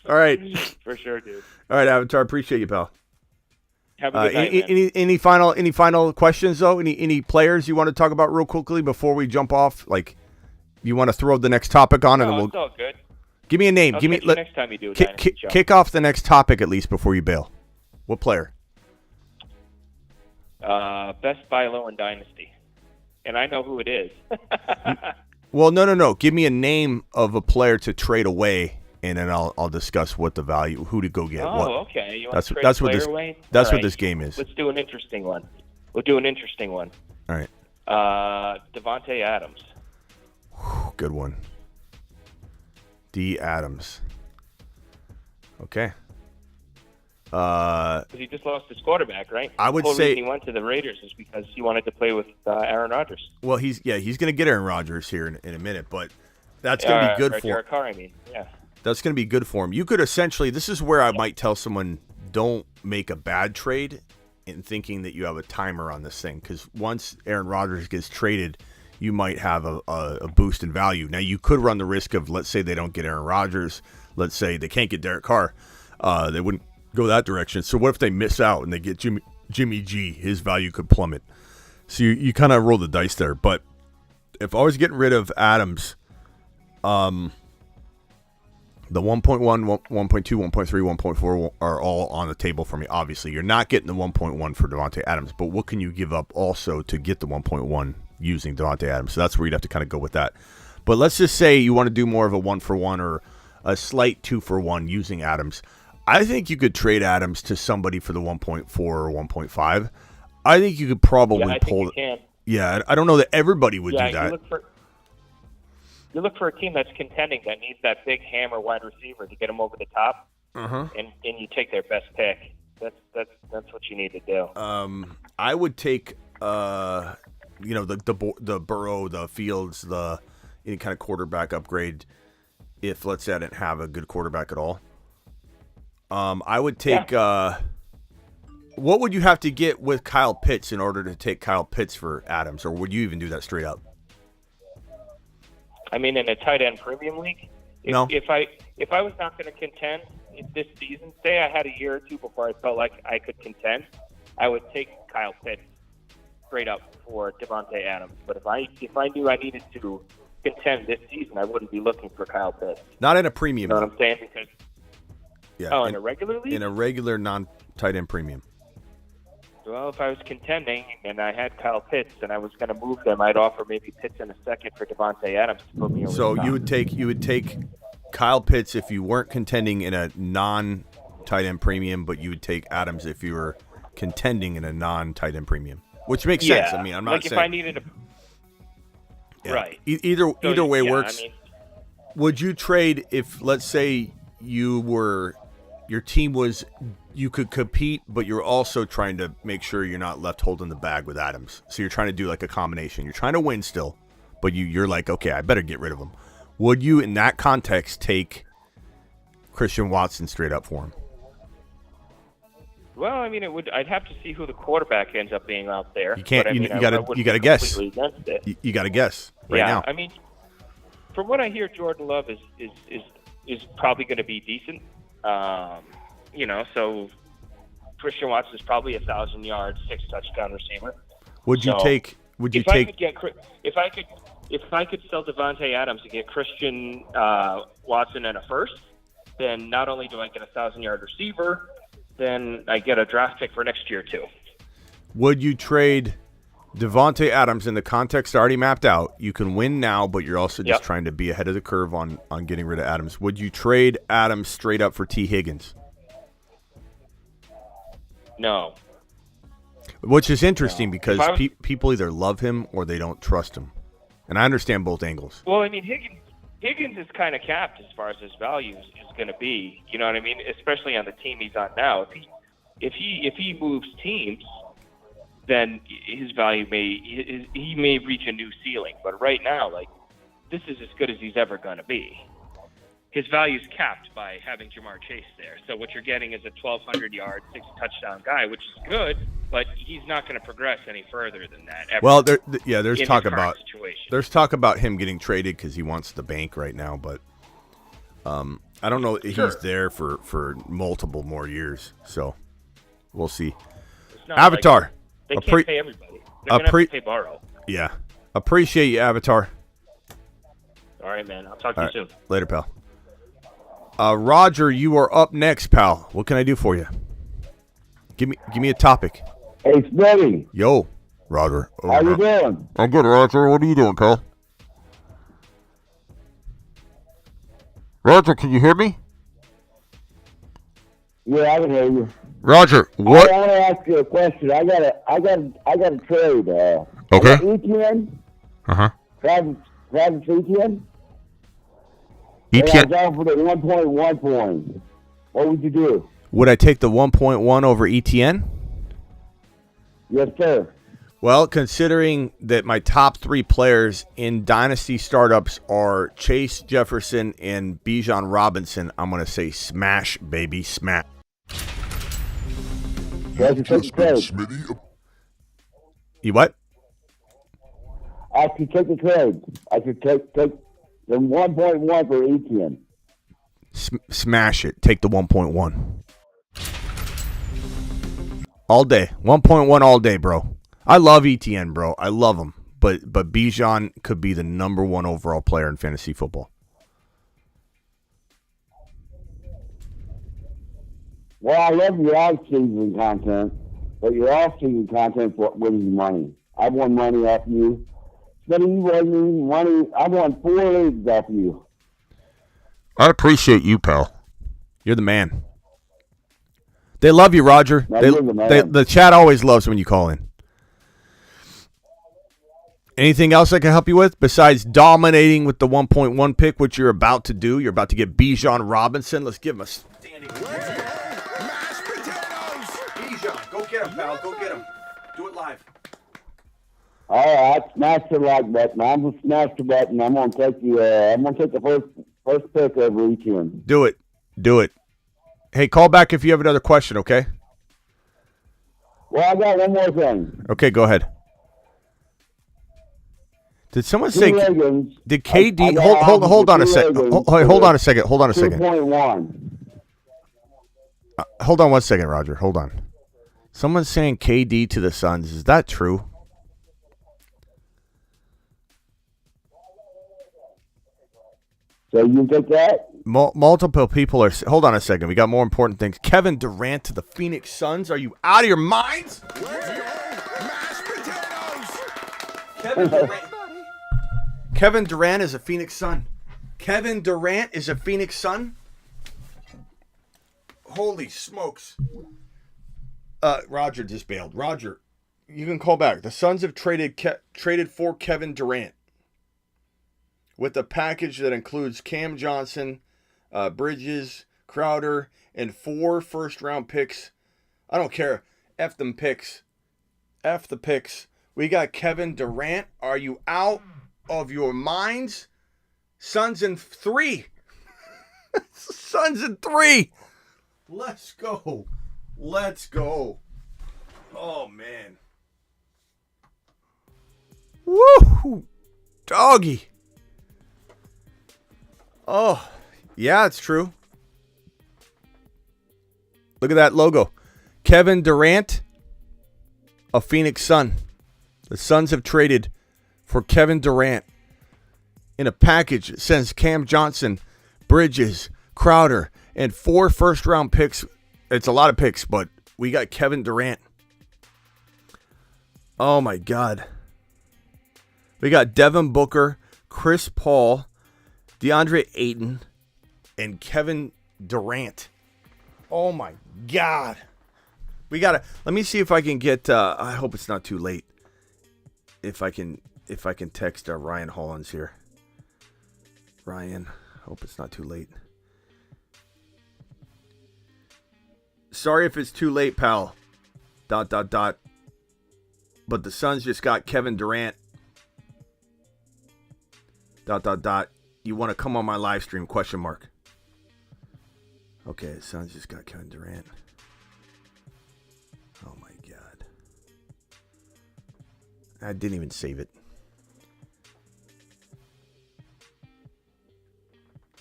All right. For sure, dude. All right, Avatar. Appreciate you, pal. Have a good night, man. Any final questions though? Any players you want to talk about real quickly before we jump off? Like, you want to throw the next topic on, and then it's all good. Give me a name. Next time you do a Dynasty show. Kick off the next topic at least before you bail. What player? Best buy low in Dynasty, and I know who it is. Well, no. Give me a name of a player to trade away, and then I'll discuss what the value, who to go get. Okay. You want that's to trade that's a what player this away? that's All what this game is. Let's do an interesting one. We'll do an interesting one. All right. Devontae Adams. Good one. D. Adams. Okay. Because he just lost his quarterback, right? I would the whole say reason he went to the Raiders is because he wanted to play with Aaron Rodgers. Well, he's going to get Aaron Rodgers here in a minute, but that's going to be good for Derek Carr, yeah. That's going to be good for him. You could essentially, this is where I might tell someone, don't make a bad trade in thinking that you have a timer on this thing, because once Aaron Rodgers gets traded, you might have a boost in value. Now, you could run the risk of, let's say they don't get Aaron Rodgers, let's say they can't get Derek Carr, they wouldn't go that direction. So what if they miss out and they get Jimmy G? His value could plummet. So you kind of roll the dice there. But if I was getting rid of Adams, the 1.1, 1.2, 1.3, 1.4 are all on the table for me. Obviously, you're not getting the 1.1 for Devontae Adams, but what can you give up also to get the 1.1 using Devontae Adams? So that's where you'd have to kind of go with that. But let's just say you want to do more of a 1-for-1 or a slight 2-for-1 using Adams. I think you could trade Adams to somebody for the 1.4 or 1.5. I think you could probably pull it. Yeah, I don't know that everybody would do that. You look for a team that's contending that needs that big hammer wide receiver to get them over the top, and you take their best pick. That's what you need to do. I would take the Burrow, the Fields, any kind of quarterback upgrade. If let's say I didn't have a good quarterback at all, I would take. What would you have to get with Kyle Pitts in order to take Kyle Pitts for Adams, or would you even do that straight up? I mean, in a tight end premium league, if I was not going to contend this season, say I had a year or two before I felt like I could contend, I would take Kyle Pitts straight up for Devontae Adams. But if I knew I needed to contend this season, I wouldn't be looking for Kyle Pitts. Not in a premium. You know what I'm saying? Because in a regular league? In a regular non-tight end premium. Well, if I was contending and I had Kyle Pitts and I was going to move them, I'd offer maybe Pitts in a second for Devontae Adams to put me over. So you would take Kyle Pitts if you weren't contending in a non-tight end premium, but you would take Adams if you were contending in a non-tight end premium, which makes sense. I mean, I'm not like saying if I needed right. Either way works. I mean, would you trade if, let's say, your team was, you could compete, but you're also trying to make sure you're not left holding the bag with Adams. So you're trying to do like a combination. You're trying to win still, but you're like, okay, I better get rid of him. Would you, in that context, take Christian Watson straight up for him? Well, I mean, I'd have to see who the quarterback ends up being out there. You can't. You got to guess. You got to guess now. I mean, from what I hear, Jordan Love is probably going to be decent. So Christian Watson is probably 1,000 yards, 6 touchdown receiver. Would you take? If I could sell Devontae Adams to get Christian Watson and a first, then not only do I get 1,000-yard receiver, then I get a draft pick for next year too. Would you trade Devontae Adams in the context already mapped out? You can win now, but you're also just trying to be ahead of the curve on getting rid of Adams. Would you trade Adams straight up for T. Higgins? No. Which is interesting because people either love him or they don't trust him. And I understand both angles. Well, I mean, Higgins is kind of capped as far as his value is going to be. You know what I mean? Especially on the team he's on now. If he moves teams, then his value he may reach a new ceiling. But right now, like, this is as good as he's ever going to be. His value's capped by having Jamar Chase there. So what you're getting is a 1,200-yard, 6-touchdown guy, which is good, but he's not going to progress any further than that. Ever. Well, there's talk about him getting traded because he wants the bank right now, but I don't know. He's there for multiple more years, so we'll see. Avatar. They can't pay everybody. They're going to have to pay Burrow. Yeah. Appreciate you, Avatar. All right, man. I'll talk to you soon. Later, pal. Roger, you are up next, pal. What can I do for you? Give me a topic. Hey, Smitty. Yo, Roger. How you doing? I'm good, Roger. What are you doing, pal? Roger, can you hear me? Yeah, I can hear you. Roger, what? I want to ask you a question. I got a trade. Okay. ETN. Travis ETN. ETN. I was down for the 1.1 points. What would you do? Would I take the 1.1 over ETN? Yes, sir. Well, considering that my top 3 players in Dynasty startups are Chase Jefferson and Bijan Robinson, I'm going to say smash, baby, smash. You what? I could take the trade. I could take the 1.1 for ETN. Smash it. Take the 1.1. All day. 1.1 all day, bro. I love ETN, bro. I love him. But Bijan could be the number 1 overall player in fantasy football. Well, I love your off-season content, but your off-season content wins you money. I won money off you. But you won me money. I won 4 leagues off you. I appreciate you, pal. You're the man. They love you, Roger. The chat always loves when you call in. Anything else I can help you with besides dominating with the 1.1 pick, which you're about to do? You're about to get Bijan Robinson. Let's give him a standing. Mashed potatoes. Bijan, go get him, pal. Go get him. Do it live. All right, smash the like button. I'm gonna smash the button. I'm gonna take the first pick over ETN. Do it. Hey, call back if you have another question, okay? Well, I got one more thing. Okay, go ahead. Did someone say? Did KD? Hold on a second. Hold on a second. 2.1. Hold on 1 second, Roger. Hold on. Someone's saying KD to the Suns. Is that true? So you take that? Multiple people are. Hold on a second. We got more important things. Kevin Durant to the Phoenix Suns. Are you out of your minds? Mashed potatoes. Kevin Durant. Kevin Durant is a Phoenix Sun. Kevin Durant is a Phoenix Sun. Holy smokes. Roger just bailed. Roger, you can call back. The Suns have traded for Kevin Durant with a package that includes Cam Johnson, Bridges, Crowder, and 4 first-round picks. I don't care. F them picks. F the picks. We got Kevin Durant. Are you out of your minds? Suns in 3. Suns in 3. Let's go. Oh, man. Woo! Doggy. Oh, yeah, it's true. Look at that logo. Kevin Durant, a Phoenix Sun. The Suns have traded for Kevin Durant in a package that sends Cam Johnson, Bridges, Crowder, and 4 first-round picks It's a lot of picks, but we got Kevin Durant. Oh, my God. We got Devin Booker, Chris Paul, DeAndre Ayton, and Kevin Durant. Oh, my God. We got to... Let me see if I can get... I hope it's not too late. If I can text Ryan Hollins here. Ryan, hope it's not too late. Sorry if it's too late, pal. ... But the Suns just got Kevin Durant. ... You want to come on my live stream? ? Okay, Suns just got Kevin Durant. Oh my God. I didn't even save it.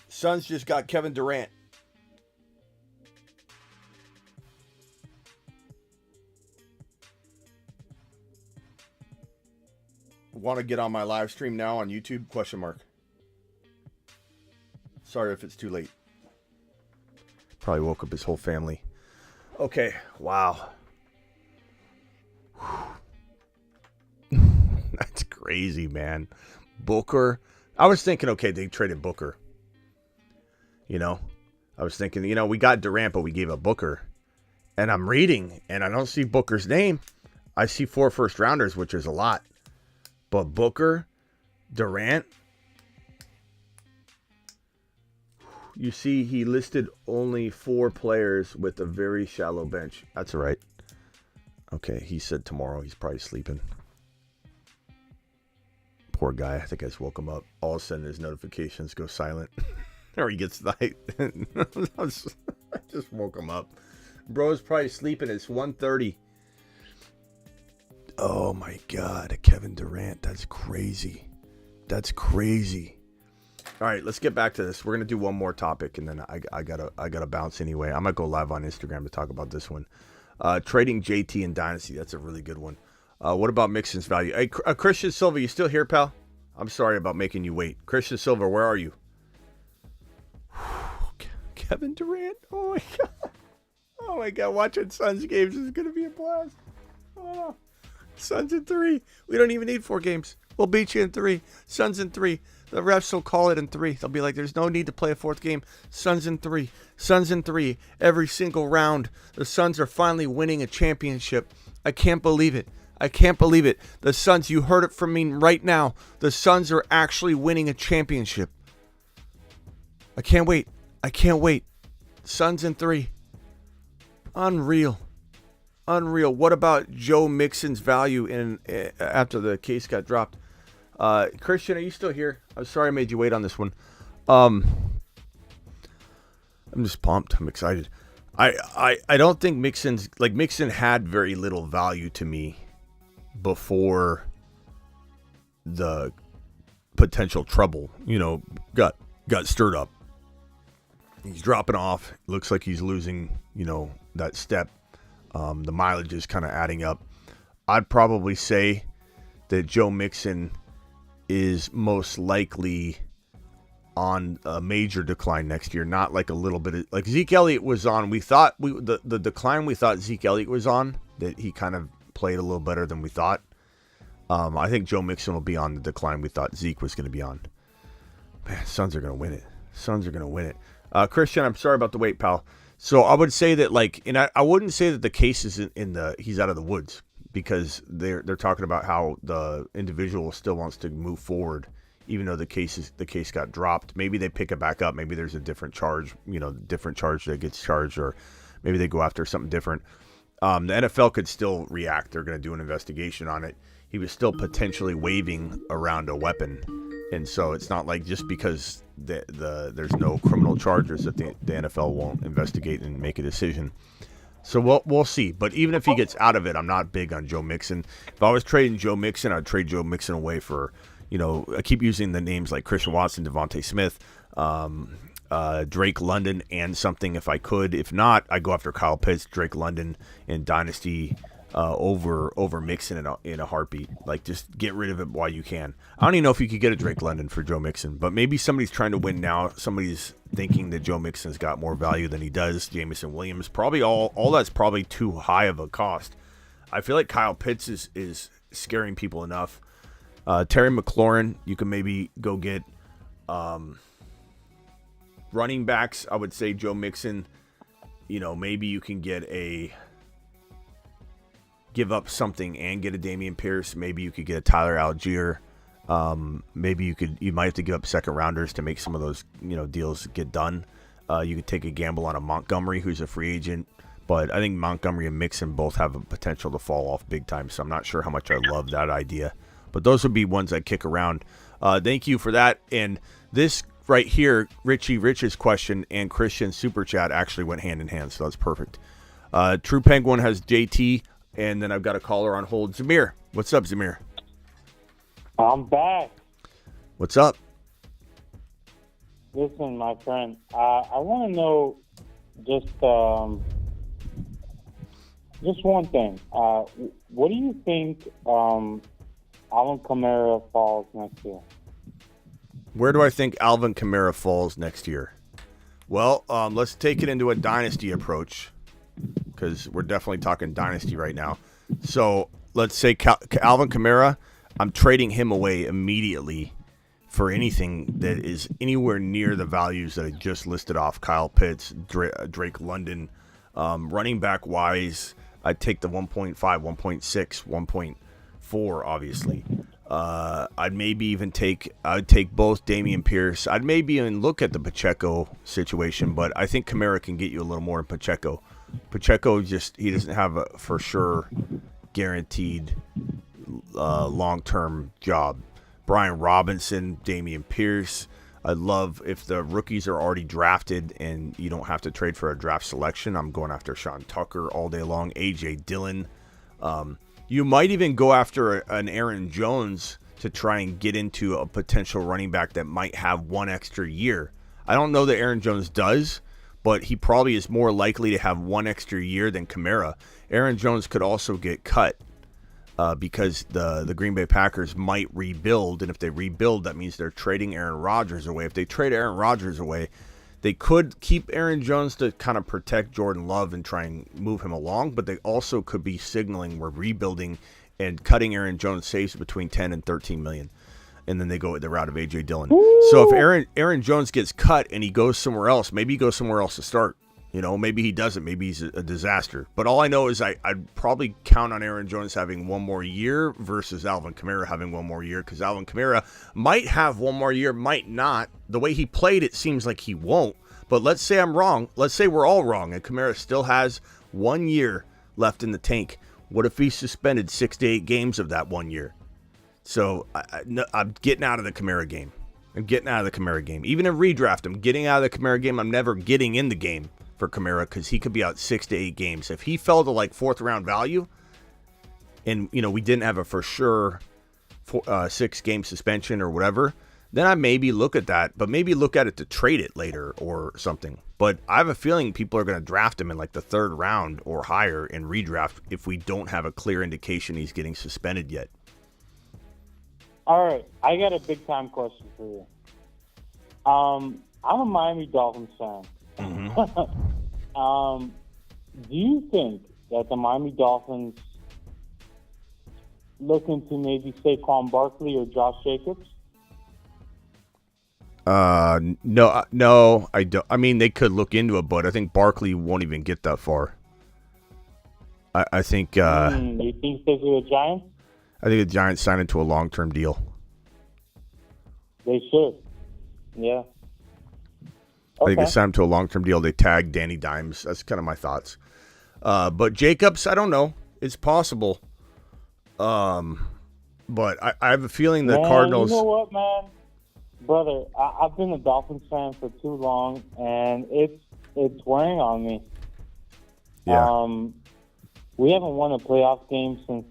Suns just got Kevin Durant. Want to get on my live stream now on YouTube? ? Sorry if it's too late. Probably woke up his whole family. Okay, wow. That's crazy, man. Booker. I was thinking, okay, they traded Booker. You know, I was thinking, you know, we got Durant, but we gave up Booker. And I'm reading, and I don't see Booker's name. I see 4 first-rounders, which is a lot. But Booker, Durant, you see he listed only 4 players with a very shallow bench. That's all right. Okay, he said tomorrow. He's probably sleeping. Poor guy. I think I just woke him up. All of a sudden his notifications go silent. Or he gets night. I just woke him up. Bro's probably sleeping. It's 1:30. Oh my God, Kevin Durant. That's crazy. That's crazy. All right, let's get back to this. We're gonna do one more topic, and then I gotta bounce anyway. I might go live on Instagram to talk about this one. Trading JT in Dynasty. That's a really good one. What about Mixon's value? Hey, Christian Silva, you still here, pal? I'm sorry about making you wait. Christian Silva, where are you? Kevin Durant. Oh my God. Oh my God. Watching Suns games is gonna be a blast. Oh. Suns in 3. We don't even need 4 games. We'll beat you in 3. Suns in 3. The refs will call it in 3. They'll be like, there's no need to play a 4th game. Suns in 3. Suns in 3. Every single round. The Suns are finally winning a championship. I can't believe it. I can't believe it. The Suns, you heard it from me right now. The Suns are actually winning a championship. I can't wait. I can't wait. Suns in 3. Unreal. Unreal. What about Joe Mixon's value in after the case got dropped? Christian, are you still here? I'm sorry I made you wait on this one. I'm just pumped. I'm excited. I don't think Mixon had very little value to me before the potential trouble, got stirred up. He's dropping off. Looks like he's losing, that step. The mileage is kind of adding up. I'd probably say that Joe Mixon is most likely on a major decline next year, not like a little bit of, like Zeke Elliott was on. We thought the decline we thought Zeke Elliott was on, that he kind of played a little better than we thought. I think Joe Mixon will be on the decline we thought Zeke was going to be on. Man, Suns are going to win it. Suns are going to win it. Christian, I'm sorry about the wait, pal. So I would say that, and I wouldn't say that the case is he's out of the woods, because they're talking about how the individual still wants to move forward, even though the case got dropped. Maybe they pick it back up. Maybe there's a different charge, different charge that gets charged, or maybe they go after something different. The NFL could still react. They're going to do an investigation on it. He was still potentially waving around a weapon. And so it's not like just because there's no criminal charges that the NFL won't investigate and make a decision. So we'll see. But even if he gets out of it, I'm not big on Joe Mixon. If I was trading Joe Mixon, I'd trade Joe Mixon away for, I keep using the names like Christian Watson, Devontae Smith, Drake London, and something if I could. If not, I go after Kyle Pitts, Drake London, and Dynasty. over Mixon in a heartbeat. Like, just get rid of it while you can. I don't even know if you could get a Drake London for Joe Mixon, but maybe somebody's trying to win now. Somebody's thinking that Joe Mixon's got more value than he does. Jameson Williams, probably all that's probably too high of a cost. I feel like Kyle Pitts is scaring people enough. Terry McLaurin, you can maybe go get. Running backs, I would say Joe Mixon. Maybe you can give up something and get a Dameon Pierce. Maybe you could get a Tyler Algier. Maybe you might have to give up second rounders to make some of those deals get done. You could take a gamble on a Montgomery, who's a free agent, but I think Montgomery and Mixon both have a potential to fall off big time. So I'm not sure how much I love that idea, but those would be ones I kick around. Thank you for that. And this right here, Rich's question and Christian's super chat actually went hand in hand, so that's perfect. True Penguin has JT, and then I've got a caller on hold. Zamir, what's up, Zamir? I'm back. What's up? Listen, my friend, I want to know just one thing. What do you think Alvin Kamara falls next year? Where do I think Alvin Kamara falls next year? Well, let's take it into a dynasty approach, because we're definitely talking dynasty right now. So let's say Alvin Kamara, I'm trading him away immediately for anything that is anywhere near the values that I just listed off. Kyle Pitts, Drake London. Running back wise, I'd take the 1.5, 1.6, 1.4, obviously. I'd take both Dameon Pierce. I'd maybe even look at the Pacheco situation, but I think Kamara can get you a little more in Pacheco. Pacheco he doesn't have a for sure guaranteed long-term job. Brian Robinson, Dameon Pierce. I'd love if the rookies are already drafted and you don't have to trade for a draft selection. I'm going after Sean Tucker all day long. A.J. Dillon. You might even go after an Aaron Jones to try and get into a potential running back that might have one extra year. I don't know that Aaron Jones does, but he probably is more likely to have one extra year than Kamara. Aaron Jones could also get cut because the Green Bay Packers might rebuild, and if they rebuild, that means they're trading Aaron Rodgers away. If they trade Aaron Rodgers away, they could keep Aaron Jones to kind of protect Jordan Love and try and move him along, but they also could be signaling we're rebuilding and cutting Aaron Jones saves between 10 and 13 million. And then they go with the route of A.J. Dillon. Woo! So if Aaron Jones gets cut and he goes somewhere else, maybe he goes somewhere else to start. Maybe he doesn't. Maybe he's a disaster. But all I know is I'd probably count on Aaron Jones having one more year versus Alvin Kamara having one more year, because Alvin Kamara might have one more year, might not. The way he played, it seems like he won't. But let's say I'm wrong. Let's say we're all wrong and Kamara still has 1 year left in the tank. What if he's suspended 6 to 8 games of that 1 year? So I'm getting out of the Kamara game. Even in redraft, I'm getting out of the Kamara game. I'm never getting in the game for Kamara because he could be out 6 to 8 games. If he fell to like 4th round value and, we didn't have a for sure 6 game suspension or whatever, then I maybe look at that, but maybe look at it to trade it later or something. But I have a feeling people are going to draft him in like the 3rd round or higher in redraft if we don't have a clear indication he's getting suspended yet. All right, I got a big time question for you. I'm a Miami Dolphins fan. Mm-hmm. Do you think that the Miami Dolphins looking to maybe Saquon Barkley or Josh Jacobs? No, I don't. I mean, they could look into it, but I think Barkley won't even get that far. I think. You think they do a Giants? I think the Giants sign into a long-term deal. They should. Yeah. I think they sign him to a long-term deal. They tag Danny Dimes. That's kind of my thoughts. But Jacobs, I don't know. It's possible. But I have a feeling the Cardinals. You know what, man? Brother, I've been a Dolphins fan for too long, and it's wearing on me. Yeah. We haven't won a playoff game since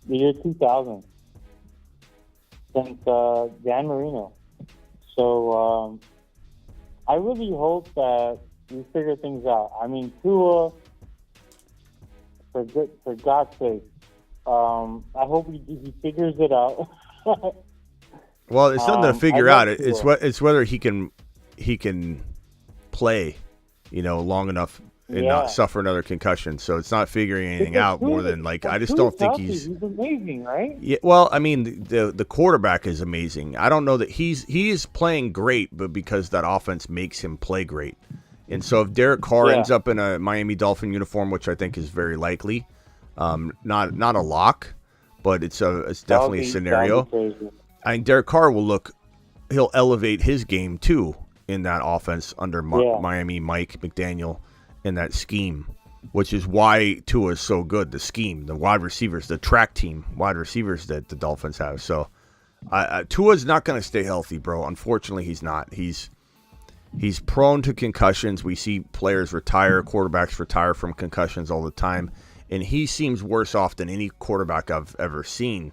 the year 2000, since Dan Marino. So I really hope that we figure things out. I mean, Tua, for God's sake. I hope he figures it out. Well, it's nothing to figure I out. love It's whether he can play, long enough and not suffer another concussion. So it's not figuring anything out more than I just don't think he's amazing, right? Yeah, well, I mean, the quarterback is amazing. I don't know that he is playing great, but because that offense makes him play great. And so if Derek Carr ends up in a Miami Dolphin uniform, which I think is very likely, not a lock, but it's definitely a scenario. I think Derek Carr he'll elevate his game too in that offense under Miami Mike McDaniel in that scheme, which is why Tua is so good. The scheme, the wide receivers, the track team wide receivers that the Dolphins have. So Tua's not going to stay healthy, bro. Unfortunately, he's not. He's prone to concussions. We see players retire, quarterbacks retire from concussions all the time, and he seems worse off than any quarterback I've ever seen.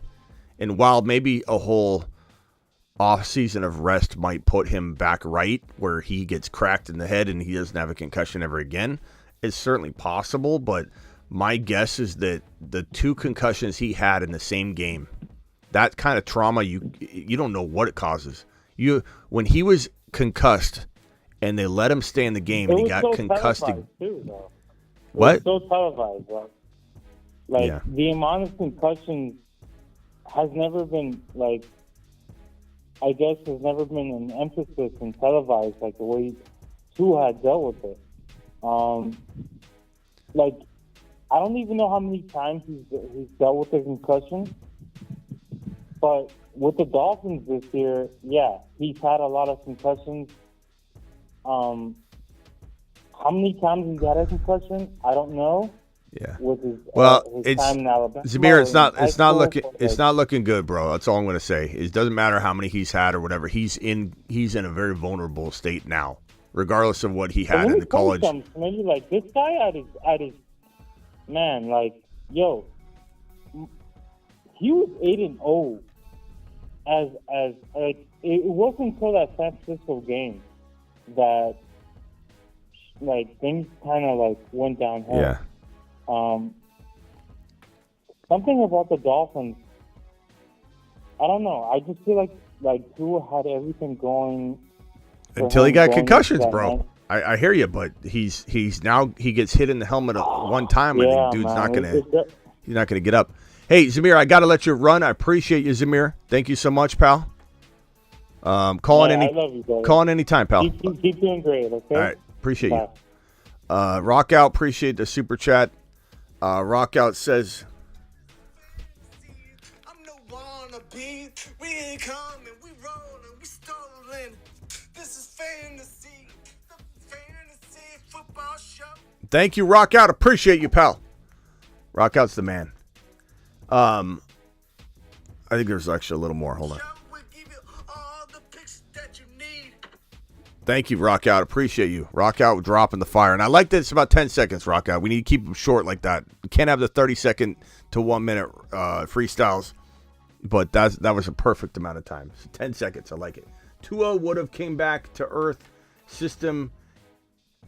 And while maybe a whole off season of rest might put him back right where he gets cracked in the head and he doesn't have a concussion ever again, it's certainly possible. But my guess is that the 2 concussions he had in the same game, that kind of trauma, you don't know what it causes. When he was concussed and they let him stay in the game and he got concussed. What? It was so televised, bro. The amount of concussions has never been has never been an emphasis in televised the way Tua had dealt with it. I don't even know how many times he's dealt with a concussion, but with the Dolphins this year, he's had a lot of concussions. How many times he's had a concussion, I don't know. Yeah. With his, it's time in Alabama. Zamir. It's not looking good, bro. That's all I'm going to say. It doesn't matter how many he's had or whatever. He's in a very vulnerable state now, regardless of what he had in the college. Maybe this guy at his man, he was 8-0 as it wasn't until that San Francisco game that things kind of went downhill. Yeah. Something about the Dolphins, I don't know. I just feel like Tua had everything going until he got concussions, bro. I hear you, but he's now he gets hit in the helmet one time, and the dude's not gonna get up. Hey, Zamir, I gotta let you run. I appreciate you, Zamir. Thank you so much, pal. Call in anytime, pal. Keep doing great. Okay. All right, appreciate you. Rock out, appreciate the super chat. Rock out says, I'm no wannabe. We ain't coming, we rolling, we stolen. This is fantasy, the fantasy football show. Thank you, Rock out. Appreciate you, pal. Rock out's the man. I think there's actually a little more. Hold on. Thank you, Rock Out. Appreciate you. Rock Out dropping the fire. And I like that it's about 10 seconds, Rock Out. We need to keep them short like that. You can't have the 30-second to 1 minute freestyles. But that was a perfect amount of time. So 10 seconds. I like it. 2-0 would have came back to earth. System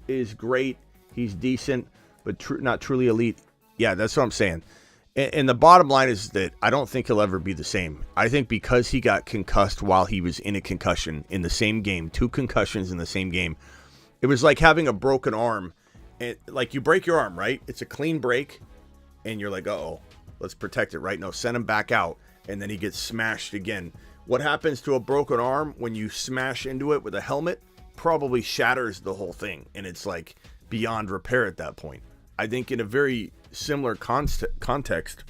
is great. He's decent, but not truly elite. Yeah, that's what I'm saying. And the bottom line is that I don't think he'll ever be the same. I think because he got concussed while he was in a concussion in the same game, 2 concussions in the same game, it was like having a broken arm. And like you break your arm, right? It's a clean break, and you're like, uh-oh, let's protect it, right? No, send him back out, and then he gets smashed again. What happens to a broken arm when you smash into it with a helmet probably shatters the whole thing, and it's like beyond repair at that point. I think in a very similar context,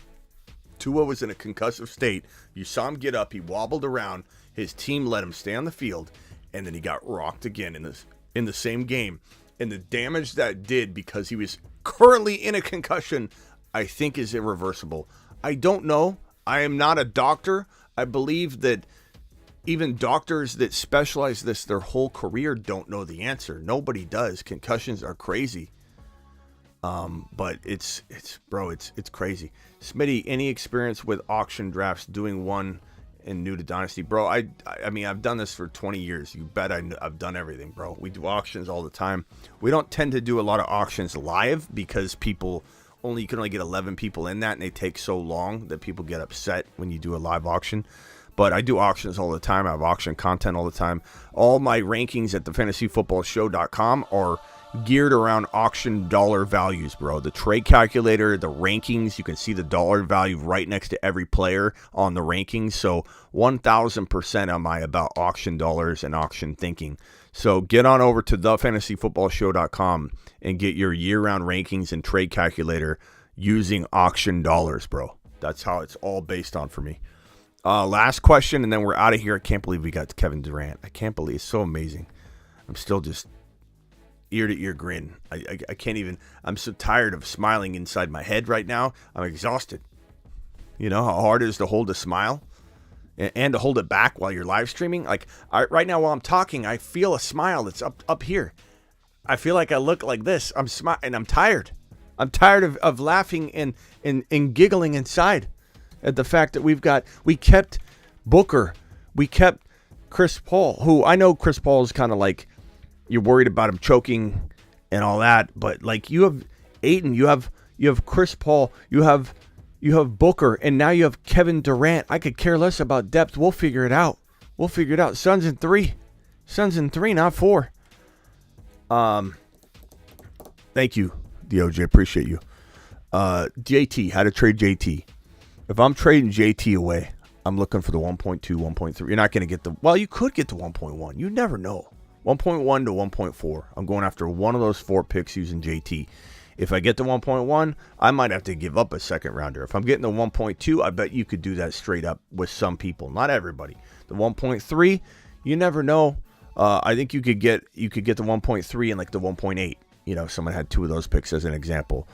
Tua was in a concussive state. You saw him get up. He wobbled around. His team let him stay on the field, and then he got rocked again in the same game. And the damage that did because he was currently in a concussion, I think is irreversible. I don't know. I am not a doctor. I believe that even doctors that specialize this their whole career don't know the answer. Nobody does. Concussions are crazy. But it's crazy. Smitty, any experience with auction drafts, doing one and new to Dynasty? Bro, I mean, I've done this for 20 years. You bet I've done everything, bro. We do auctions all the time. We don't tend to do a lot of auctions live because people you can only get 11 people in that, and they take so long that people get upset when you do a live auction. But I do auctions all the time. I have auction content all the time. All my rankings at thefantasyfootballshow.com are geared around auction dollar values, bro. The trade calculator, the rankings, you can see the dollar value right next to every player on the rankings. So 1,000% am I about auction dollars and auction thinking. So get on over to thefantasyfootballshow.com and get your year-round rankings and trade calculator using auction dollars, bro. That's how it's all based on for me. Last question, and then we're out of here. I can't believe we got Kevin Durant. I can't believe it's so amazing. I'm still just ear-to-ear grin. I can't even. I'm so tired of smiling inside my head right now. I'm exhausted. You know how hard it is to hold a smile and to hold it back while you're live streaming? Like, right now while I'm talking, I feel a smile that's up here. I feel like I look like this. I'm and I'm tired. I'm tired of laughing and giggling inside at the fact that we kept Booker. We kept Chris Paul, who I know Chris Paul is kind of like, you're worried about him choking and all that, but like you have Ayton, you have Chris Paul, you have Booker, and now you have Kevin Durant. I could care less about depth. We'll figure it out. Suns in 3, not 4. Thank you, DOJ. Appreciate you. JT, how to trade JT. If I'm trading JT away, I'm looking for the 1.2, 1.3. You're not going to get you could get the 1.1. You never know. 1.1 to 1.4. I'm going after one of those 4 picks using JT. If I get the 1.1, I might have to give up a second rounder. If I'm getting the 1.2, I bet you could do that straight up with some people. Not everybody. The 1.3, you never know. I think you could get the 1.3 and like the 1.8. You know, someone had 2 of those picks as an example.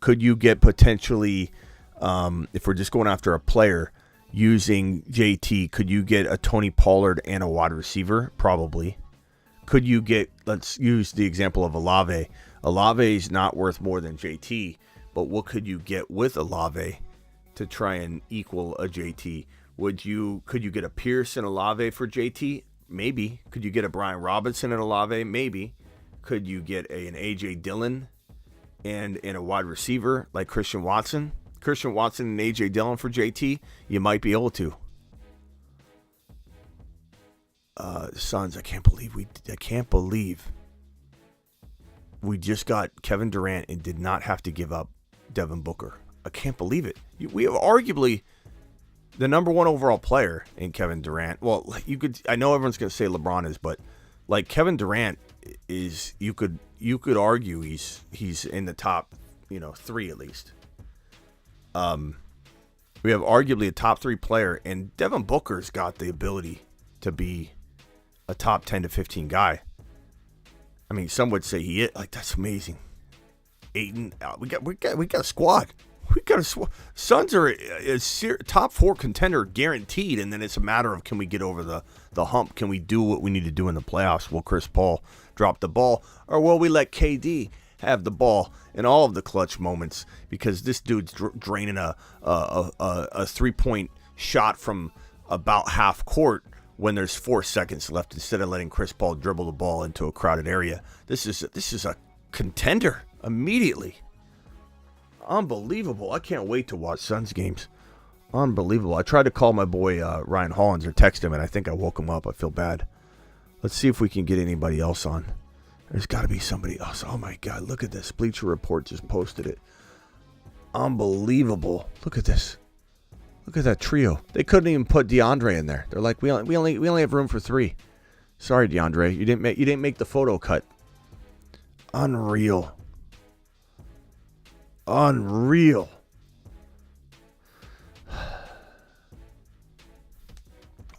Could you get potentially, if we're just going after a player using JT, could you get a Tony Pollard and a wide receiver? Probably. Could you get, let's use the example of Olave. Olave is not worth more than JT, but what could you get with Olave to try and equal a JT? Could you get a Pierce and Olave for JT? Maybe. Could you get a Brian Robinson and Olave? Maybe. Could you get an AJ Dillon and a wide receiver like Christian Watson? Christian Watson and AJ Dillon for JT? You might be able to. Suns, I can't believe we just got Kevin Durant and did not have to give up Devin Booker. I can't believe it. We have arguably the number 1 overall player in Kevin Durant. Well, I know everyone's going to say LeBron is, but like Kevin Durant is, you could argue he's in the top, 3 at least. We have arguably a top 3 player, and Devin Booker's got the ability to be a top 10 to 15 guy. I mean, some would say he is. Like, that's amazing. Ayton, we got a squad. We got a squad. Suns are a top 4 contender guaranteed, and then it's a matter of, can we get over the hump? Can we do what we need to do in the playoffs? Will Chris Paul drop the ball, or will we let KD have the ball in all of the clutch moments? Because this dude's draining a 3-point shot from about half court when there's 4 seconds left, instead of letting Chris Paul dribble the ball into a crowded area. This is a contender immediately. Unbelievable. I can't wait to watch Suns games. Unbelievable. I tried to call my boy Ryan Hollins or text him, and I think I woke him up. I feel bad. Let's see if we can get anybody else on. There's got to be somebody else. Oh, my God. Look at this. Bleacher Report just posted it. Unbelievable. Look at this. Look at that trio. They couldn't even put DeAndre in there. They're like, we only have room for 3. Sorry, DeAndre, you didn't make the photo cut. Unreal. All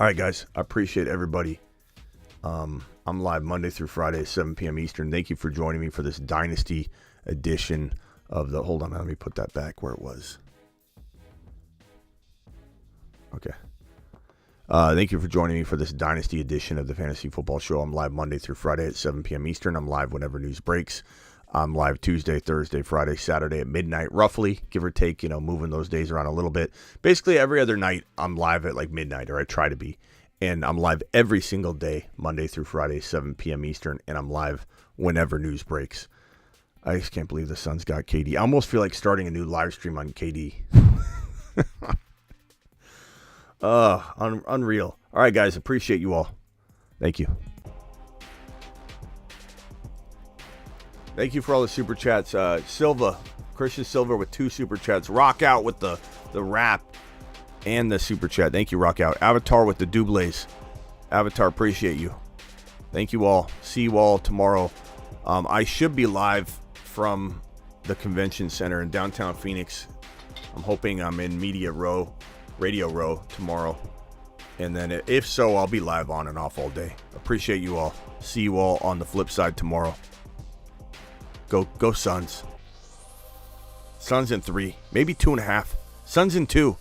right, guys. I appreciate everybody. I'm live Monday through Friday at 7 p.m. Eastern. Thank you for joining me for this Dynasty edition of the. Hold on, let me put that back where it was. Okay. Thank you for joining me for this Dynasty edition of the Fantasy Football Show. I'm live Monday through Friday at 7 p.m. Eastern. I'm live whenever news breaks. I'm live Tuesday, Thursday, Friday, Saturday at midnight, roughly, give or take, moving those days around a little bit. Basically, every other night, I'm live at like midnight, or I try to be. And I'm live every single day, Monday through Friday, 7 p.m. Eastern, and I'm live whenever news breaks. I just can't believe the Suns got KD. I almost feel like starting a new live stream on KD. Unreal. All right, guys. Appreciate you all. Thank you. Thank you for all the super chats. Christian Silva with 2 super chats. Rock out with the rap and the super chat. Thank you, Rock out. Avatar with the doubles. Avatar, appreciate you. Thank you all. See you all tomorrow. I should be live from the convention center in downtown Phoenix. I'm hoping I'm in Radio Row tomorrow. And then if so, I'll be live on and off all day. Appreciate you all. See you all on the flip side tomorrow. Go Suns. Suns in 3, maybe 2.5. Suns in 2.